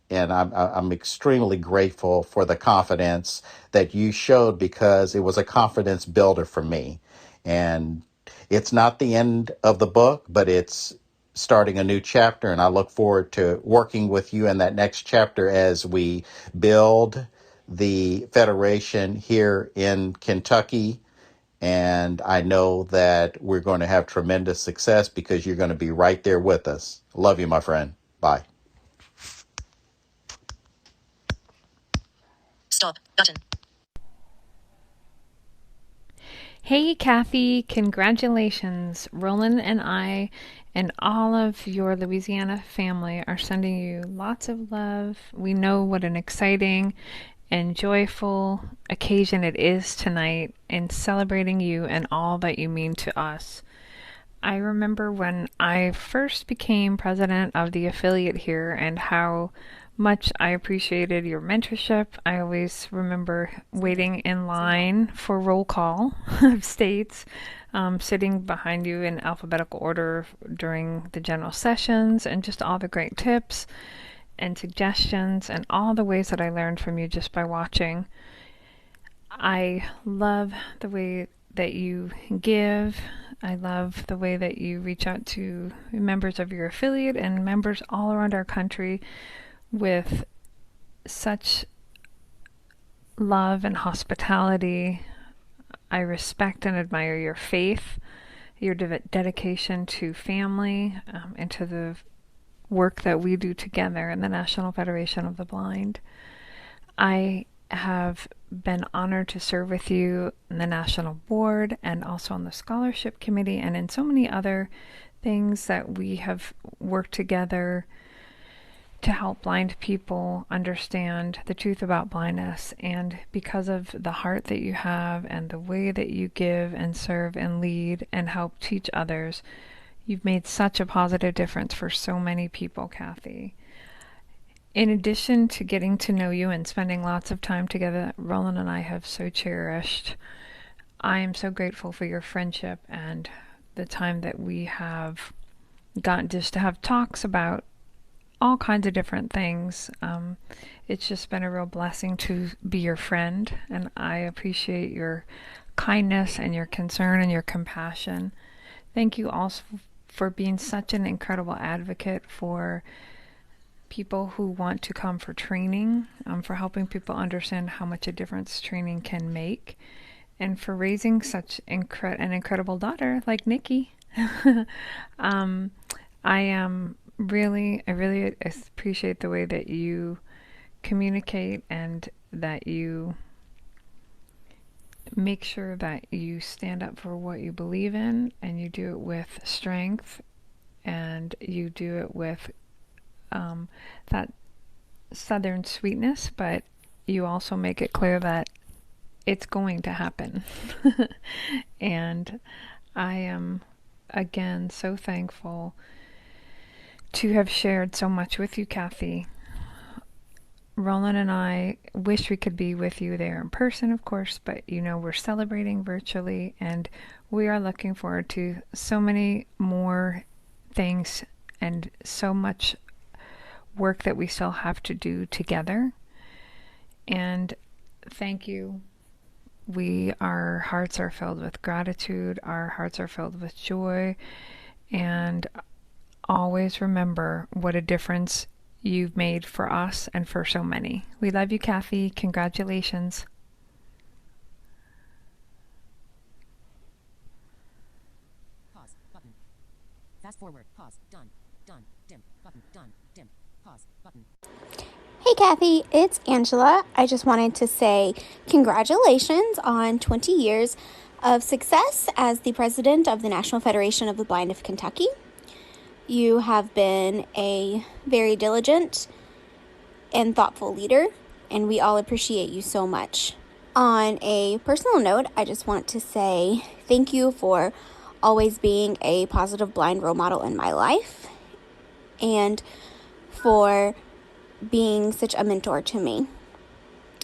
And I'm extremely grateful for the confidence that you showed, because it was a confidence builder for me. And it's not the end of the book, but it's starting a new chapter. And I look forward to working with you in that next chapter as we build the Federation here in Kentucky. And I know that we're going to have tremendous success because you're going to be right there with us. Love you, my friend. Bye. Stop button. Hey, Kathy, congratulations. Roland and I and all of your Louisiana family are sending you lots of love. We know what an exciting and joyful occasion it is tonight in celebrating you and all that you mean to us. I remember when I first became president of the affiliate here and how much I appreciated your mentorship. I always remember waiting in line for roll call of states, sitting behind you in alphabetical order during the general sessions, and just all the great tips and suggestions and all the ways that I learned from you just by watching. I love the way that you give. I love the way that you reach out to members of your affiliate and members all around our country with such love and hospitality. I respect and admire your faith, your dedication to family, and to the work that we do together in the National Federation of the Blind. I have been honored to serve with you in the National Board and also on the Scholarship Committee and in so many other things that we have worked together to help blind people understand the truth about blindness. And because of the heart that you have and the way that you give and serve and lead and help teach others, you've made such a positive difference for so many people, Kathy. In addition to getting to know you and spending lots of time together, Roland and I have so cherished. I am so grateful for your friendship and the time that we have gotten just to have talks about all kinds of different things. It's just been a real blessing to be your friend, and I appreciate your kindness and your concern and your compassion. Thank you also for being such an incredible advocate for people who want to come for training, for helping people understand how much a difference training can make, and for raising such an incredible daughter like Nikki. I really appreciate the way that you communicate and that you make sure that you stand up for what you believe in, and you do it with strength, and you do it with that southern sweetness, but you also make it clear that it's going to happen. And I am, again, so thankful to have shared so much with you, Kathy. Roland and I wish we could be with you there in person, of course, but we're celebrating virtually, and we are looking forward to so many more things and so much work that we still have to do together. And thank you. Our hearts are filled with gratitude, our hearts are filled with joy, and always remember what a difference you've made for us and for so many. We love you, Kathy. Congratulations. Pause button. Fast forward. Pause. Done. Done. Dim. Button. Done. Dim. Pause button. Hey Kathy, it's Angela. I just wanted to say congratulations on 20 years of success as the president of the National Federation of the Blind of Kentucky. You have been a very diligent and thoughtful leader, and we all appreciate you so much. On a personal note, I just want to say thank you for always being a positive blind role model in my life, and for being such a mentor to me.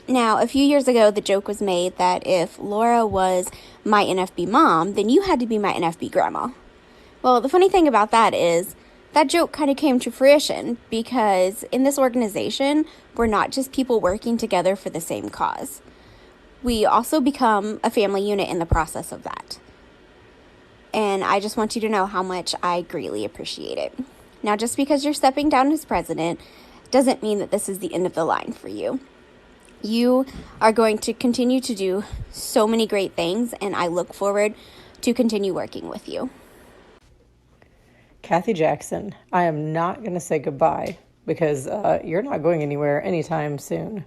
Now, a few years ago, the joke was made that if Laura was my NFB mom, then you had to be my NFB grandma. Well, the funny thing about that is that joke kind of came to fruition because in this organization, we're not just people working together for the same cause. We also become a family unit in the process of that. And I just want you to know how much I greatly appreciate it. Now, just because you're stepping down as president doesn't mean that this is the end of the line for you. You are going to continue to do so many great things, and I look forward to continue working with you. Kathy Jackson, I am not going to say goodbye because you're not going anywhere anytime soon.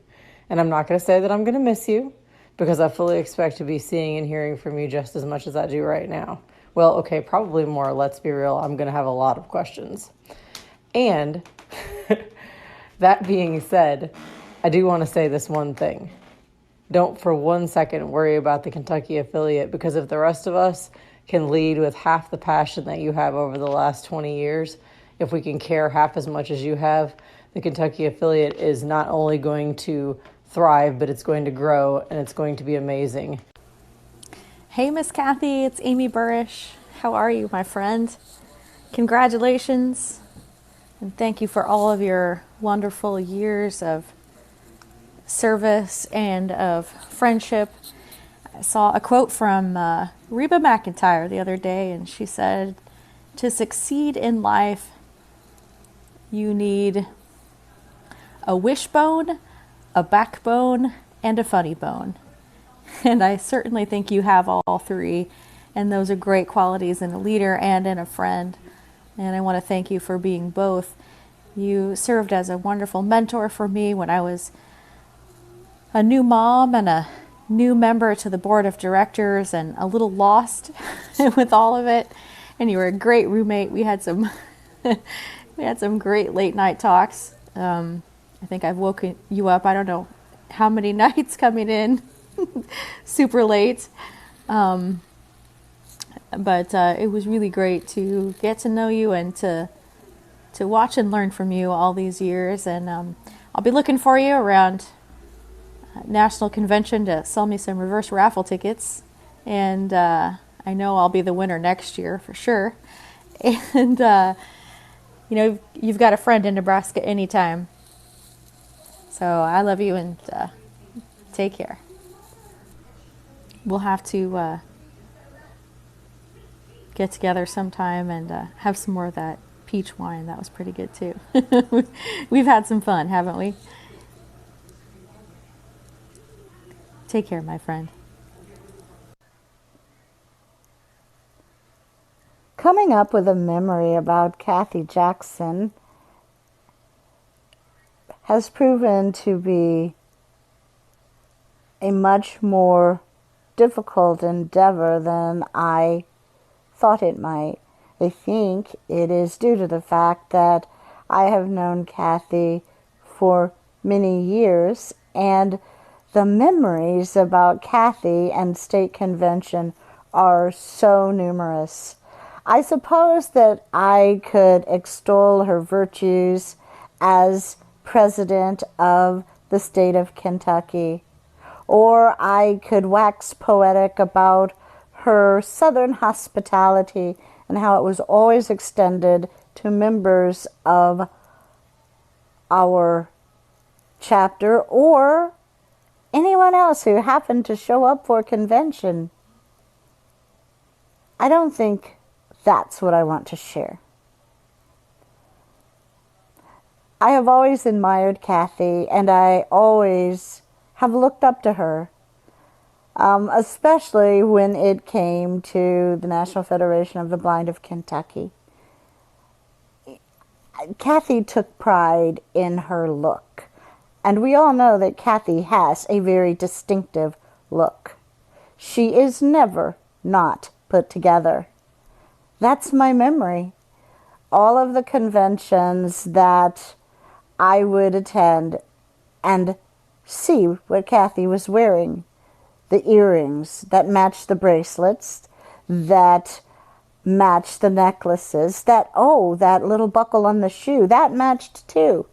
And I'm not going to say that I'm going to miss you because I fully expect to be seeing and hearing from you just as much as I do right now. Well, okay, probably more. Let's be real. I'm going to have a lot of questions. And that being said, I do want to say this one thing. Don't for 1 second worry about the Kentucky affiliate, because if the rest of us can lead with half the passion that you have over the last 20 years, if we can care half as much as you have, the Kentucky affiliate is not only going to thrive, but it's going to grow and it's going to be amazing. Hey, Miss Kathy, it's Amy Burrish. How are you, my friend? Congratulations, and thank you for all of your wonderful years of service and of friendship. I saw a quote from Reba McEntire the other day, and she said, "To succeed in life, you need a wishbone, a backbone, and a funny bone." And I certainly think you have all three, and those are great qualities in a leader and in a friend. And I want to thank you for being both. You served as a wonderful mentor for me when I was a new mom and a new member to the board of directors and a little lost with all of it. And you were a great roommate. We had some great late night talks. I think I've woken you up, I don't know how many nights coming in super late. But it was really great to get to know you and to watch and learn from you all these years. And I'll be looking for you around National Convention to sell me some reverse raffle tickets. And I know I'll be the winner next year for sure. And, you've got a friend in Nebraska anytime. So I love you, and take care. We'll have to get together sometime and have some more of that peach wine. That was pretty good too. We've had some fun, haven't we? Take care, my friend. Coming up with a memory about Kathy Jackson has proven to be a much more difficult endeavor than I thought it might. I think it is due to the fact that I have known Kathy for many years, and the memories about Kathy and state convention are so numerous. I suppose that I could extol her virtues as president of the state of Kentucky, or I could wax poetic about her southern hospitality and how it was always extended to members of our chapter or anyone else who happened to show up for convention. I don't think that's what I want to share. I have always admired Kathy, and I always have looked up to her, especially when it came to the National Federation of the Blind of Kentucky. Kathy took pride in her look, and we all know that Kathy has a very distinctive look. She is never not put together. That's my memory. All of the conventions that I would attend and see what Kathy was wearing. The earrings that matched the bracelets, that matched the necklaces, that little buckle on the shoe, that matched too.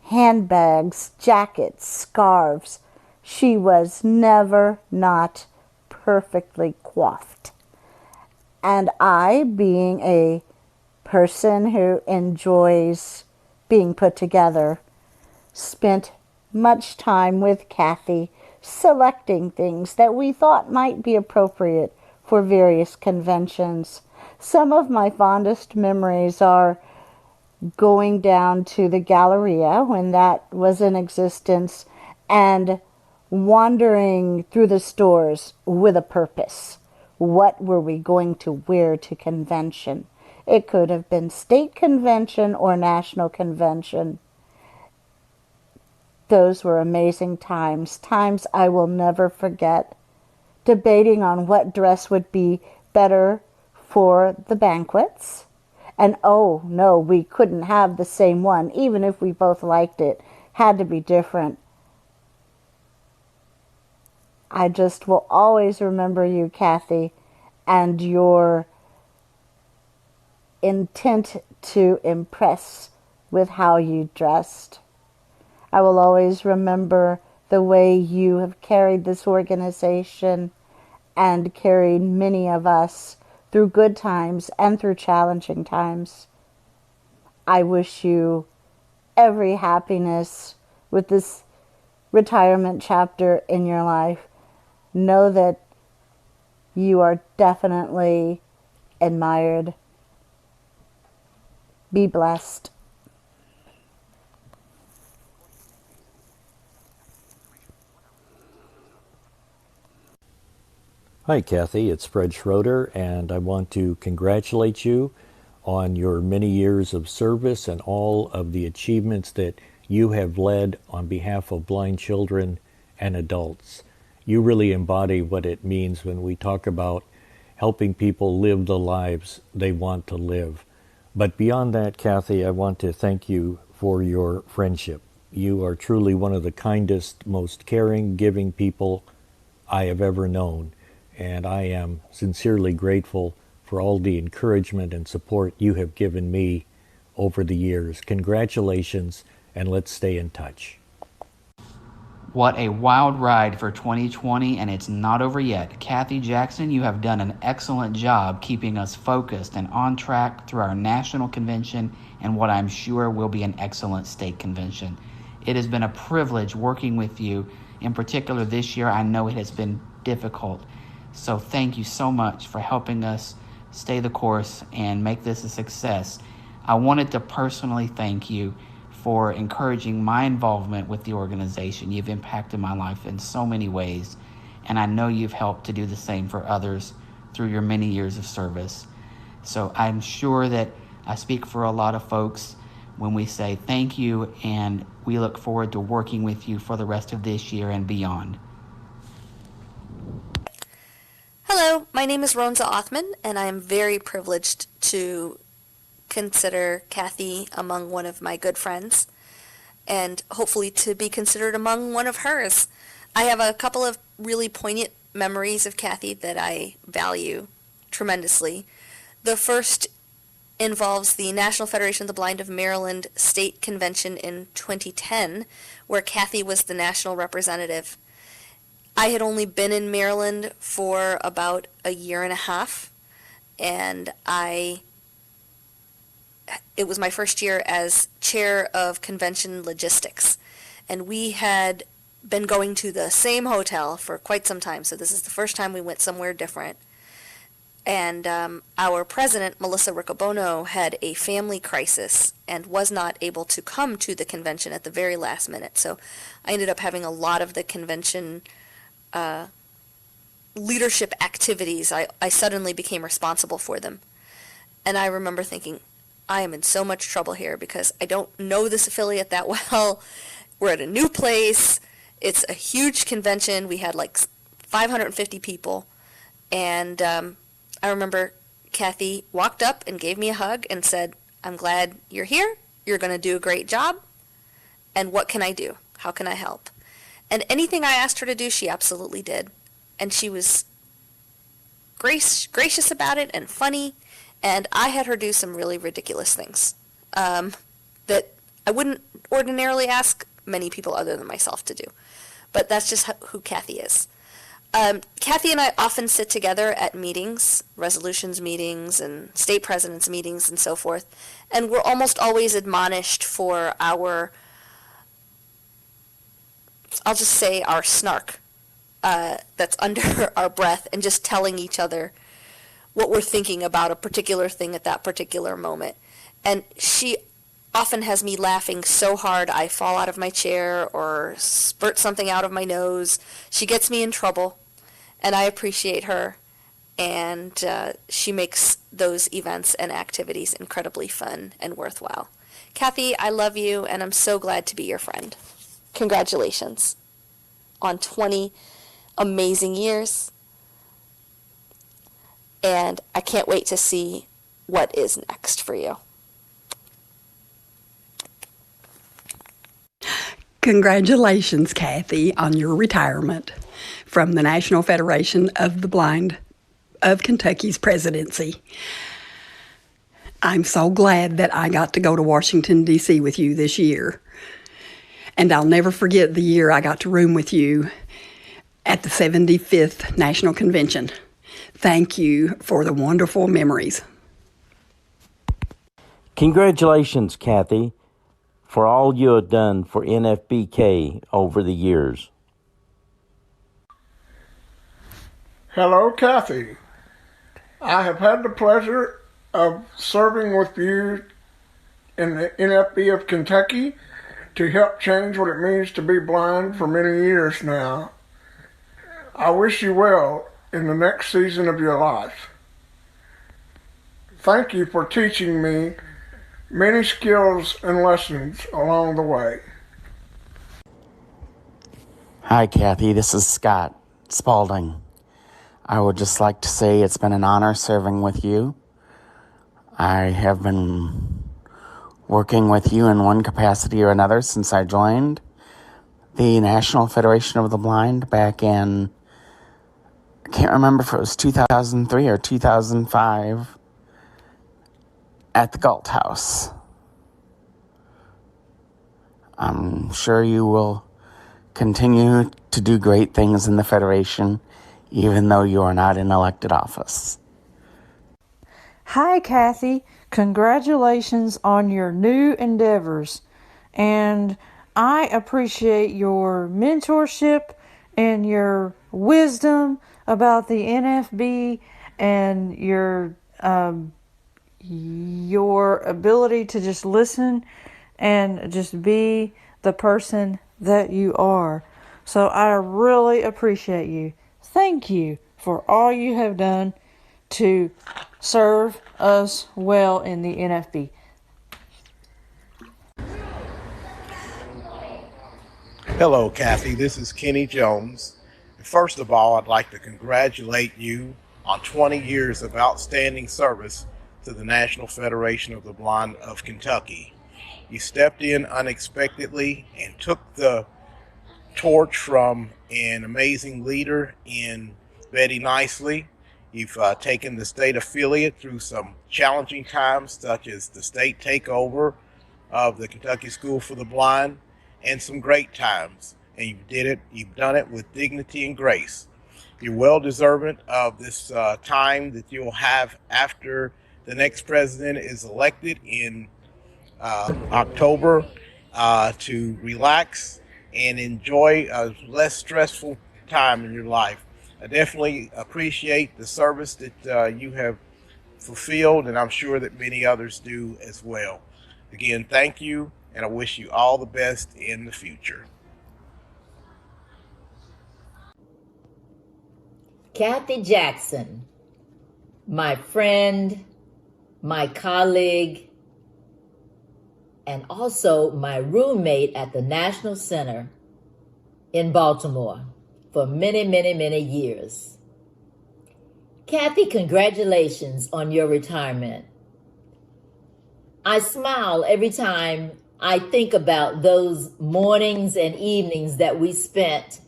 handbags, jackets, scarves. She was never not perfectly coiffed. And I, being a person who enjoys being put together, spent much time with Kathy selecting things that we thought might be appropriate for various conventions. Some of my fondest memories are going down to the Galleria when that was in existence and wandering through the stores with a purpose. What were we going to wear to convention? It could have been state convention or national convention. Those were amazing times, times I will never forget, debating on what dress would be better for the banquets. And oh no, we couldn't have the same one, even if we both liked it. Had to be different. I just will always remember you, Kathy, and your intent to impress with how you dressed. I will always remember the way you have carried this organization and carried many of us through good times and through challenging times. I wish you every happiness with this retirement chapter in your life. Know that you are definitely admired. Be blessed. Hi, Kathy. It's Fred Schroeder, and I want to congratulate you on your many years of service and all of the achievements that you have led on behalf of blind children and adults. You really embody what it means when we talk about helping people live the lives they want to live. But beyond that, Kathy, I want to thank you for your friendship. You are truly one of the kindest, most caring, giving people I have ever known. And I am sincerely grateful for all the encouragement and support you have given me over the years. Congratulations, and let's stay in touch. What a wild ride for 2020, and it's not over yet. Kathy Jackson, you have done an excellent job keeping us focused and on track through our national convention and what I'm sure will be an excellent state convention. It has been a privilege working with you. In particular this year, I know it has been difficult. So thank you so much for helping us stay the course and make this a success. I wanted to personally thank you for encouraging my involvement with the organization. You've impacted my life in so many ways, and I know you've helped to do the same for others through your many years of service. So I'm sure that I speak for a lot of folks when we say thank you, and we look forward to working with you for the rest of this year and beyond. Hello, my name is Ronza Othman, and I am very privileged to consider Kathy among one of my good friends, and hopefully to be considered among one of hers. I have a couple of really poignant memories of Kathy that I value tremendously. The first involves the National Federation of the Blind of Maryland State Convention in 2010, where Kathy was the national representative. I had only been in Maryland for about a year and a half, and it was my first year as chair of convention logistics. And we had been going to the same hotel for quite some time, so this is the first time we went somewhere different. And our president, Melissa Riccobono, had a family crisis and was not able to come to the convention at the very last minute. So I ended up having a lot of the convention leadership activities. I suddenly became responsible for them. And I remember thinking, I am in so much trouble here because I don't know this affiliate that well. We're at a new place. It's a huge convention. We had like 550 people. And I remember Kathy walked up and gave me a hug and said, I'm glad you're here. You're going to do a great job. And what can I do? How can I help? And anything I asked her to do, she absolutely did. And she was gracious about it and funny. And I had her do some really ridiculous things that I wouldn't ordinarily ask many people other than myself to do. But that's just who Kathy is. Kathy and I often sit together at meetings, resolutions meetings, and state presidents meetings, and so forth, and we're almost always admonished for our, I'll just say our snark that's under our breath, and just telling each other what we're thinking about a particular thing at that particular moment. And she often has me laughing so hard I fall out of my chair or spurt something out of my nose. She gets me in trouble, and I appreciate her, and she makes those events and activities incredibly fun and worthwhile. Kathy, I love you, and I'm so glad to be your friend. Congratulations on 20 amazing years, and I can't wait to see what is next for you. Congratulations, Kathy, on your retirement from the National Federation of the Blind of Kentucky's presidency. I'm so glad that I got to go to Washington, D.C. with you this year. And I'll never forget the year I got to room with you at the 75th National Convention. Thank you for the wonderful memories. Congratulations, Kathy, for all you have done for NFBK over the years. Hello, Kathy. I have had the pleasure of serving with you in the NFB of Kentucky to help change what it means to be blind for many years now. I wish you well in the next season of your life. Thank you for teaching me many skills and lessons along the way. Hi, Kathy. This is Scott Spaulding. I would just like to say it's been an honor serving with you. I have been working with you in one capacity or another since I joined the National Federation of the Blind back in, I can't remember if it was 2003 or 2005, at the Galt House. I'm sure you will continue to do great things in the Federation, even though you are not in elected office. Hi, Kathy. Congratulations on your new endeavors. And I appreciate your mentorship and your wisdom about the NFB and your ability to just listen and just be the person that you are. So I really appreciate you. Thank you for all you have done to serve us well in the NFB. Hello, Kathy. This is Kenny Jones. First of all, I'd like to congratulate you on 20 years of outstanding service to the National Federation of the Blind of Kentucky. You stepped in unexpectedly and took the torch from an amazing leader in Betty Nicely. You've taken the state affiliate through some challenging times, such as the state takeover of the Kentucky School for the Blind, and some great times. And you've done it with dignity and grace. You're well deserving of this time that you'll have after the next president is elected in October to relax and enjoy a less stressful time in your life. I definitely appreciate the service that you have fulfilled, and I'm sure that many others do as well. Again, thank you, and I wish you all the best in the future. Kathy Jackson, my friend, my colleague, and also my roommate at the National Center in Baltimore for many, many, many years. Kathy, congratulations on your retirement. I smile every time I think about those mornings and evenings that we spent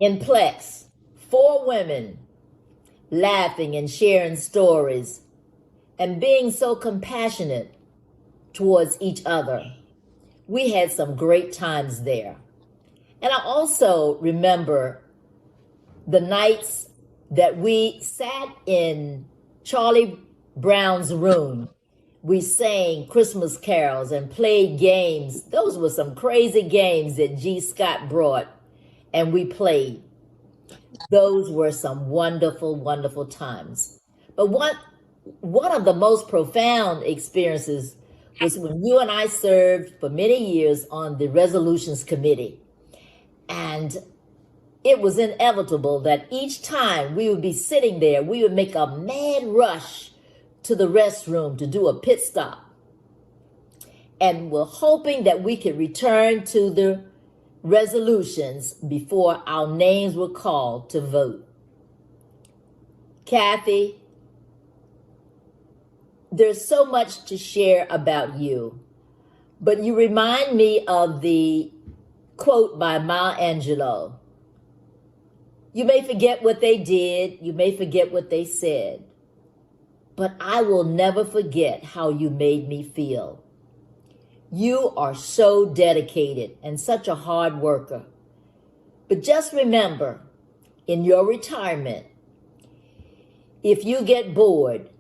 in Plex, 4 women, laughing and sharing stories and being so compassionate towards each other. We had some great times there. And I also remember the nights that we sat in Charlie Brown's room. We sang Christmas carols and played games. Those were some crazy games that G. Scott brought, and we played. Those were some wonderful, wonderful times. But one of the most profound experiences was when you and I served for many years on the Resolutions Committee. And it was inevitable that each time we would be sitting there, we would make a mad rush to the restroom to do a pit stop. And we're hoping that we could return to the resolutions before our names were called to vote. Kathy, there's so much to share about you, but you remind me of the quote by Maya Angelou. You may forget what they did, you may forget what they said, but I will never forget how you made me feel. You are so dedicated and such a hard worker. But just remember, in your retirement, if you get bored,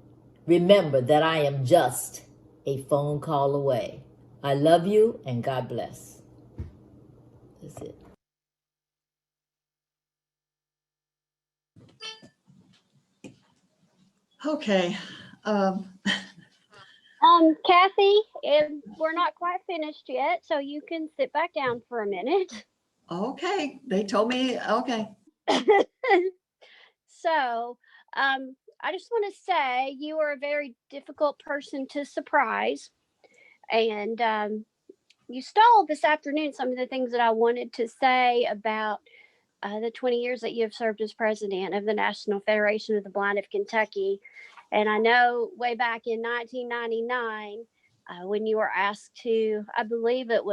remember that I am just a phone call away. I love you and God bless. That's it. Okay. Kathy, we're not quite finished yet, so you can sit back down for a minute. Okay. They told me, okay. So, I just want to say you are a very difficult person to surprise. And you stole this afternoon some of the things that I wanted to say about the 20 years that you have served as president of the National Federation of the Blind of Kentucky. And I know way back in 1999, when you were asked to, I believe that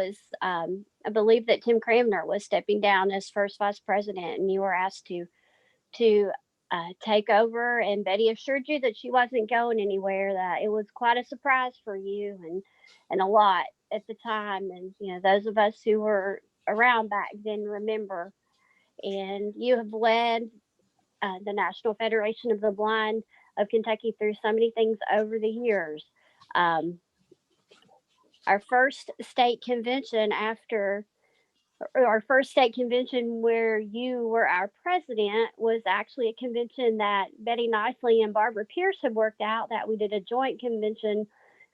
Tim Cramner was stepping down as first vice president, and you were asked to take over. And Betty assured you that she wasn't going anywhere. That it was quite a surprise for you, and a lot at the time. And those of us who were around back then remember. And you have led the National Federation of the Blind of Kentucky through so many things over the years. Our first state convention where you were our president was actually a convention that Betty Nicely and Barbara Pierce had worked out, that we did a joint convention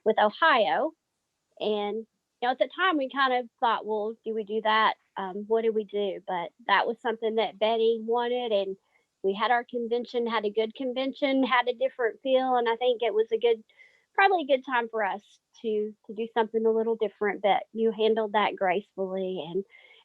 with Ohio. And at the time we kind of thought, well, do we do that? What do we do? But that was something that Betty wanted, and we had our convention, had a good convention, had a different feel, and I think it was probably a good time for us to do something a little different. But you handled that gracefully,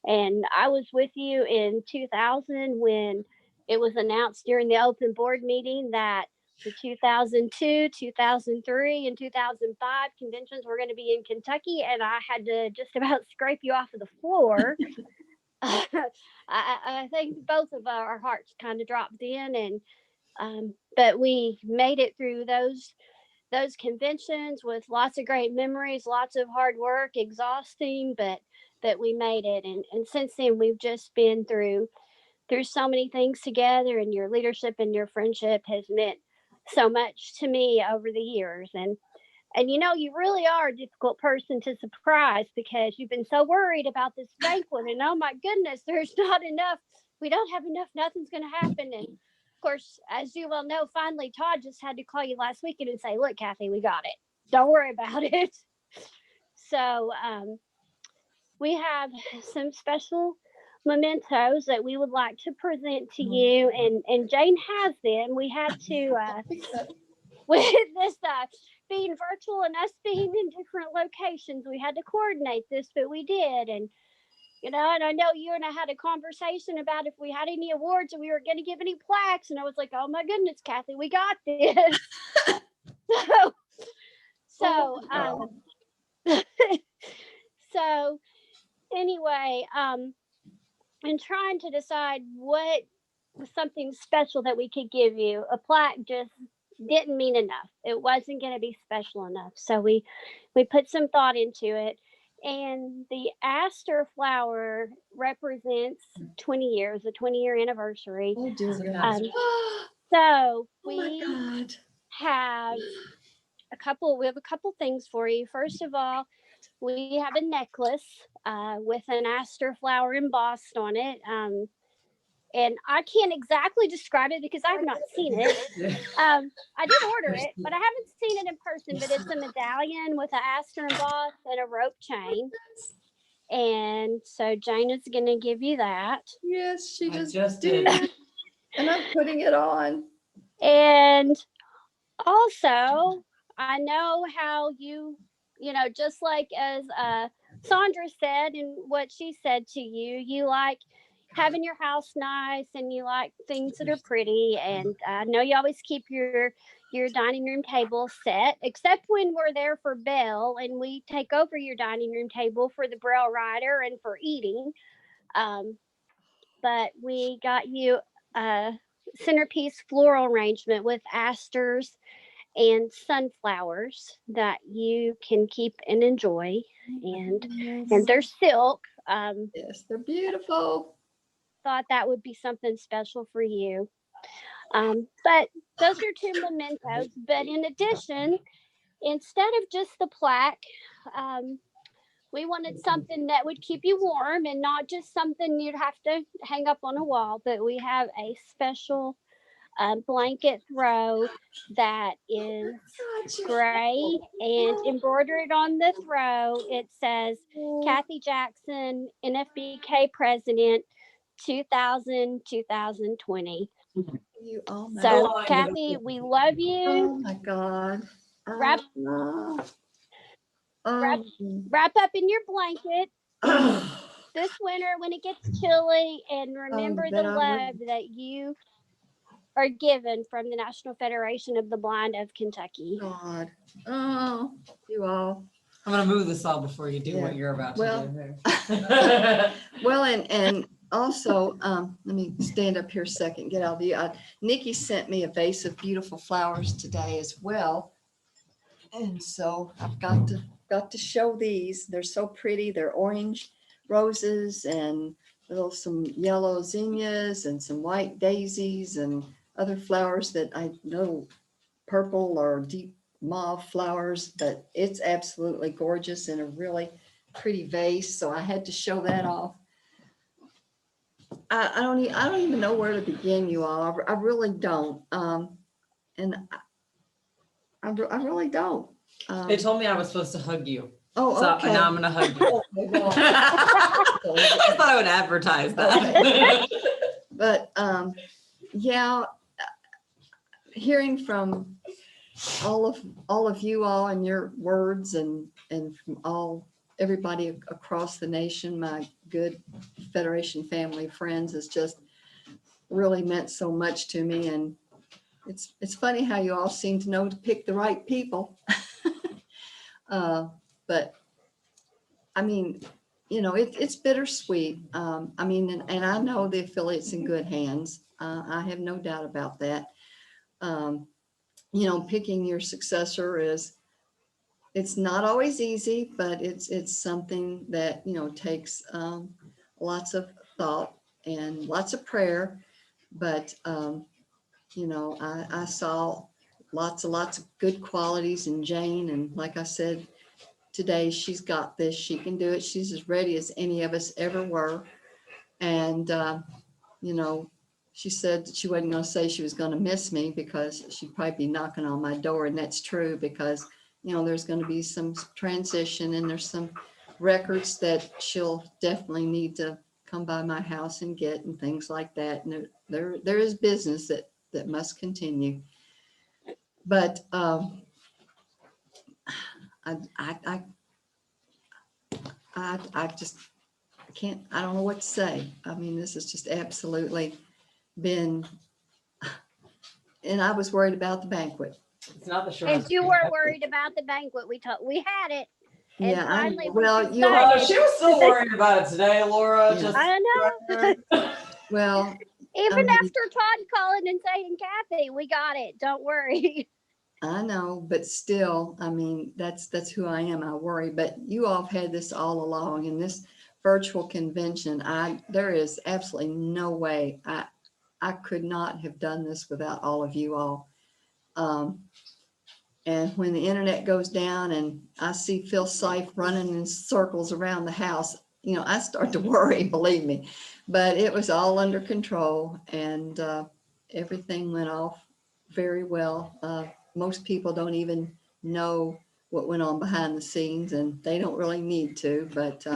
and I was with you in 2000 when it was announced during the open board meeting that the 2002, 2003, and 2005 conventions were going to be in Kentucky, and I had to just about scrape you off of the floor. I think both of our hearts kind of dropped in, but we made it through those conventions with lots of great memories, lots of hard work, exhausting, but we made it. And since then, we've just been through so many things together, and your leadership and your friendship has meant so much to me over the years. And you really are a difficult person to surprise, because you've been so worried about this banquet, and oh my goodness, there's not enough, we don't have enough, nothing's going to happen. And of course, as you well know, finally Todd just had to call you last weekend and say, look, Kathy, we got it, don't worry about it. So we have some special mementos that we would like to present to you, and Jane has them. We had to with this being virtual and us being in different locations, we had to coordinate this, but we did. And and I know you and I had a conversation about if we had any awards and we were going to give any plaques, and I was like, oh my goodness, Kathy, we got this. So anyway, and trying to decide what was something special that we could give you. A plaque just didn't mean enough. It wasn't going to be special enough. So we put some thought into it, And the aster flower represents 20 years, a 20-year anniversary. Oh, dear God. So my God. We have a couple things for you. First of all, we have a necklace with an aster flower embossed on it. And I can't exactly describe it because I've not seen it. I did order it, but I haven't seen it in person. But it's a medallion with an aster embossed and a rope chain. And so Jane is going to give you that. Yes, she just did. And I'm putting it on. And also, I know how just like as Sandra said and what she said to you, you like having your house nice and you like things that are pretty. And I know you always keep your dining room table set, except when we're there for Belle and we take over your dining room table for the Braille Rider and for eating. But we got you a centerpiece floral arrangement with asters and sunflowers that you can keep and enjoy. And they're silk. Yes, they're beautiful. Thought that would be something special for you. But those are two mementos. But in addition, instead of just the plaque, we wanted something that would keep you warm and not just something you'd have to hang up on a wall. But we have a special blanket throw that is gray, and embroidered on the throw it says Kathy Jackson, NFBK President, 2020. You all know. So Kathy, we love you. Oh my God. Wrap up in your blanket this winter when it gets chilly, and remember the love that you are given from the National Federation of the Blind of Kentucky. God. Oh, you all. I'm going to move this all before you do what you're about to do. Well, and also, let me stand up here a second, get out of the, Nikki sent me a vase of beautiful flowers today as well. And so I've got to show these. They're so pretty. They're orange roses and some yellow zinnias and some white daisies and other flowers that I know, purple or deep mauve flowers, but it's absolutely gorgeous in a really pretty vase. So I had to show that off. I don't even know where to begin, you all. I really don't. And I really don't. They told me I was supposed to hug you. Oh, so okay. Now I'm going to hug you. I just thought I would advertise that. But yeah, hearing from all of you all and your words and from everybody across the nation, my good Federation family friends, has just really meant so much to me. And it's funny how you all seem to know to pick the right people. But I mean, it's bittersweet. I mean, and I know the affiliate's in good hands. I have no doubt about that. Picking your successor it's not always easy, but it's something that, takes lots of thought and lots of prayer. But, I saw lots of good qualities in Jane. And like I said, today, she's got this, she can do it. She's as ready as any of us ever were. And, she said that she wasn't going to say she was going to miss me because she'd probably be knocking on my door. And that's true because, there's going to be some transition and there's some records that she'll definitely need to come by my house and get and things like that. And there is business that must continue. But I just can't, I don't know what to say. I mean, this has just absolutely been, and I was worried about the banquet. It's not the short. And you were worried about the banquet. We had it. And yeah, finally, she was still worried about it today, Laura. Yeah. I know. Well, even after Todd calling and saying, Kathy, we got it. Don't worry. I know, but still, I mean, that's who I am. I worry, but you all have had this all along in this virtual convention. There is absolutely no way I could not have done this without all of you all. And when the internet goes down and I see Phil Seif running in circles around the house, I start to worry, believe me. But it was all under control, and everything went off very well. Most people don't even know what went on behind the scenes, and they don't really need to. But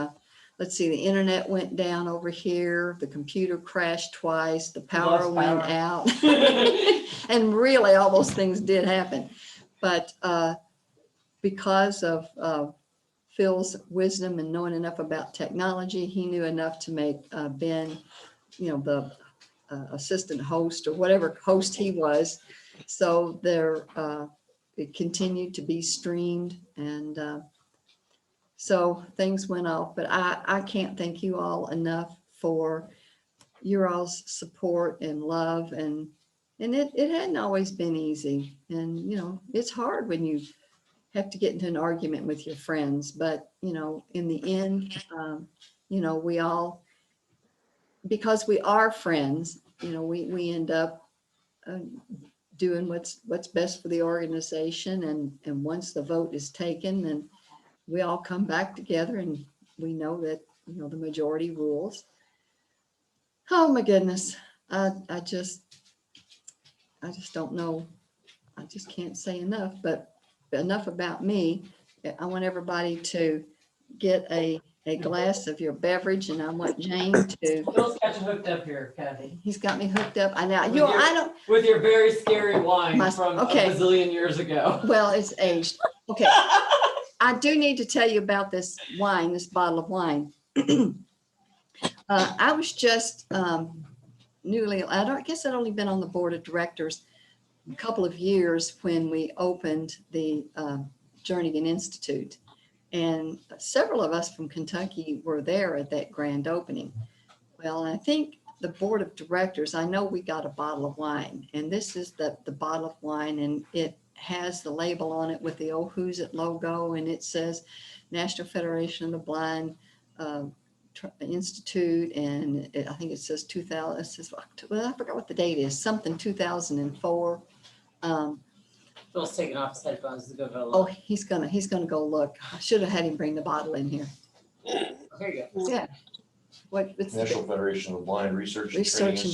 let's see, the internet went down over here. The computer crashed twice. The power went out. And really, all those things did happen. But because of Phil's wisdom and knowing enough about technology, he knew enough to make Ben, the assistant host or whatever host he was. So it continued to be streamed, and so things went off. But I can't thank you all enough for your all's support and love, and it hadn't always been easy. And it's hard when you have to get into an argument with your friends, but in the end, we all, because we are friends, we end up doing what's best for the organization. And once the vote is taken, then we all come back together, and we know that the majority rules. Oh my goodness, I just don't know. I just can't say enough. But enough about me. I want everybody to get a glass of your beverage, and I want Jane to. Phil's got you hooked up here, Kathy. He's got me hooked up. I know. With your very scary wine from okay. a bazillion years ago. Well, it's aged. Okay. I do need to tell you about this wine, this bottle of wine. I was just I guess I'd only been on the board of directors a couple of years when we opened the Jernigan Institute. And several of us from Kentucky were there at that grand opening. Well, I think the board of directors, I know we got a bottle of wine, and this is the bottle of wine, and it has the label on it with the old Who's It logo, and it says National Federation of the Blind Institute, and I think it says 2000. It says, well, I forgot what the date is. Something 2004. Phil's taking off his headphones to go vote. Oh, he's gonna go look. I should have had him bring the bottle in here. Here you go. Yeah. What's National Federation of the Blind Research and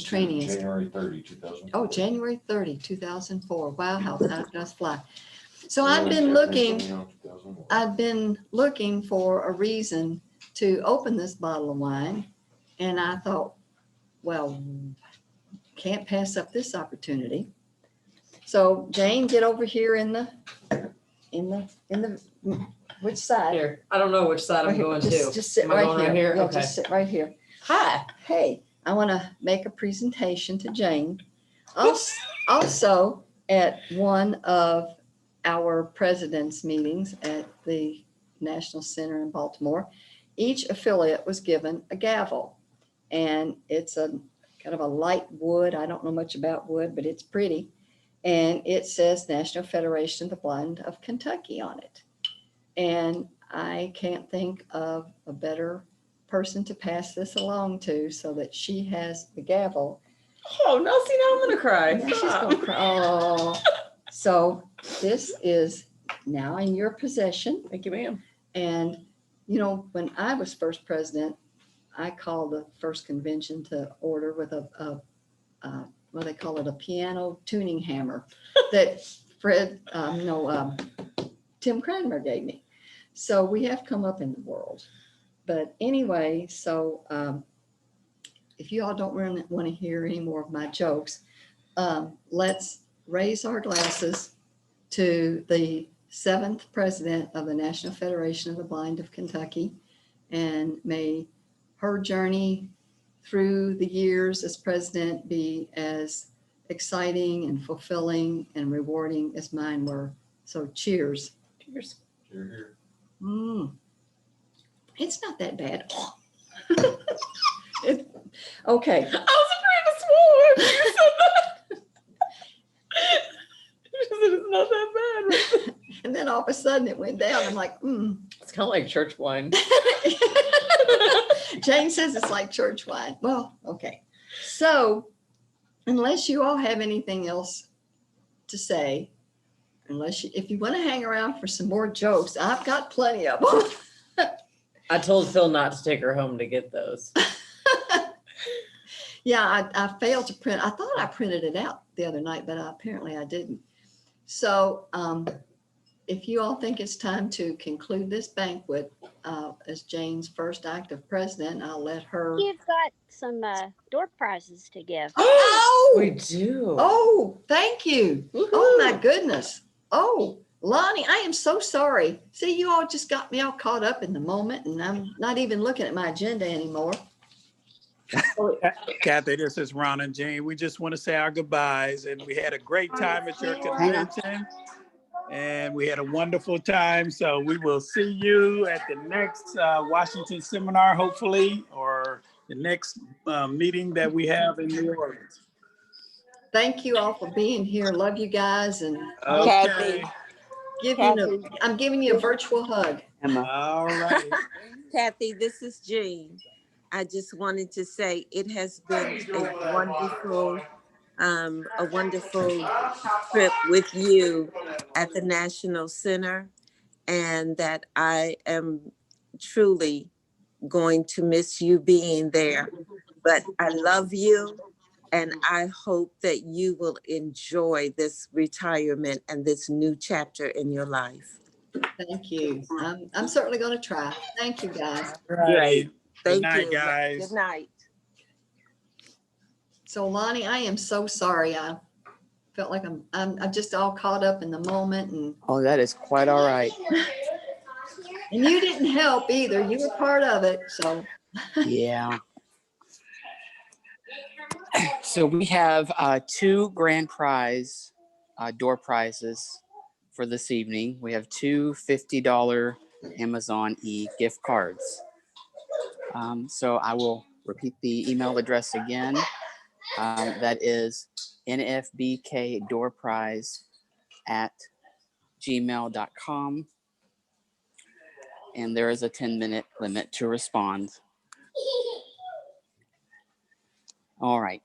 Training Institute, January 30, 2004. Oh, January 30, 2004. Wow, how time does fly. So I've been looking for a reason to open this bottle of wine, and I thought, well, can't pass up this opportunity. So Jane, get over here in the which side? Here, I don't know which side I'm going to. Just sit right here. Right here? Yeah, Okay. just sit right here. Hi. Hey, I want to make a presentation to Jane. Also, at one of our president's meetings at the National Center in Baltimore, each affiliate was given a gavel, and it's a kind of a light wood. I don't know much about wood, but it's pretty. And it says National Federation of the Blind of Kentucky on it. And I can't think of a better person to pass this along to so that she has the gavel. Oh, now see, now I'm going to cry. Yeah, she's going to cry. Oh. So this is now in your possession. Thank you, ma'am. And, when I was first president, I called the first convention to order with what they call it, a piano tuning hammer that Tim Cranmer gave me. So we have come up in the world. But anyway, so if you all don't really want to hear any more of my jokes, let's raise our glasses to the 7th president of the National Federation of the Blind of Kentucky, and may her journey through the years as president be as exciting and fulfilling and rewarding as mine were. So cheers. Cheers. Cheers. It's not that bad. Okay. I was afraid to swallow it. You said that. You said it's not that of a sudden it went down. I'm like, It's kind of like church wine. Jane says it's like church wine. Well, okay. So unless you all have anything else to say, if you want to hang around for some more jokes, I've got plenty of them. I told Phil not to take her home to get those. Yeah, I failed to print. I thought I printed it out the other night, but apparently I didn't. So if you all think it's time to conclude this banquet as Jane's first act of president, I'll let her. You've got some door prizes to give. Oh, we do. Oh, thank you. Woo-hoo. Oh, my goodness. Oh, Lonnie, I am so sorry. See, you all just got me all caught up in the moment, and I'm not even looking at my agenda anymore. Kathy, this is Ron and Jane. We just want to say our goodbyes, and we had a great time at your convention, and we had a wonderful time. So we will see you at the next Washington seminar, hopefully, or the next meeting that we have in New Orleans. Thank you all for being here. Love you guys, and okay. I'm giving you a virtual hug. All right. Kathy, this is Jean. I just wanted to say it has been a wonderful trip with you at the National Center, and that I am truly going to miss you being there. But I love you, and I hope that you will enjoy this retirement and this new chapter in your life. Thank you. I'm certainly going to try. Thank you, guys. Right. Thank Good night, you. guys. Good night. So Lonnie, I am so sorry. I felt like I'm just all caught up in the moment, and oh, that is quite all right. And you didn't help either. You were part of it. So yeah. So we have two grand prize door prizes for this evening. We have two $50 Amazon gift cards. So I will repeat the email address again. That is nfbkdoorprize@gmail.com. And there is a 10-minute limit to respond. All right.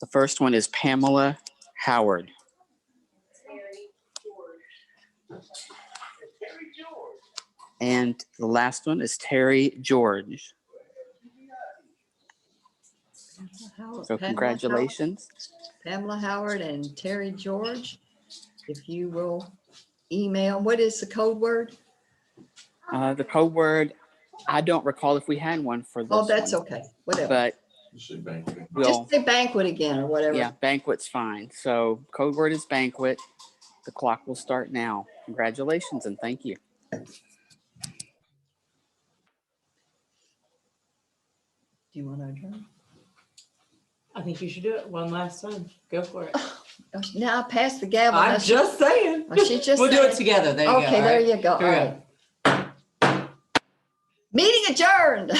The first one is Pamela Howard. And the last one is Terry George. So congratulations. Pamela Howard and Terry George, if you will email, what is the code word? The code word, I don't recall if we had one for this. Oh, that's one, okay. Whatever. But just say banquet again or whatever. Yeah, banquet's fine. So code word is banquet. The clock will start now. Congratulations and thank you. Do you want to adjourn? I think you should do it one last time. Go for it. Now pass the gavel. I'm just saying. She just we'll do it together. There you go. Okay, there you go. All right. Meeting adjourned.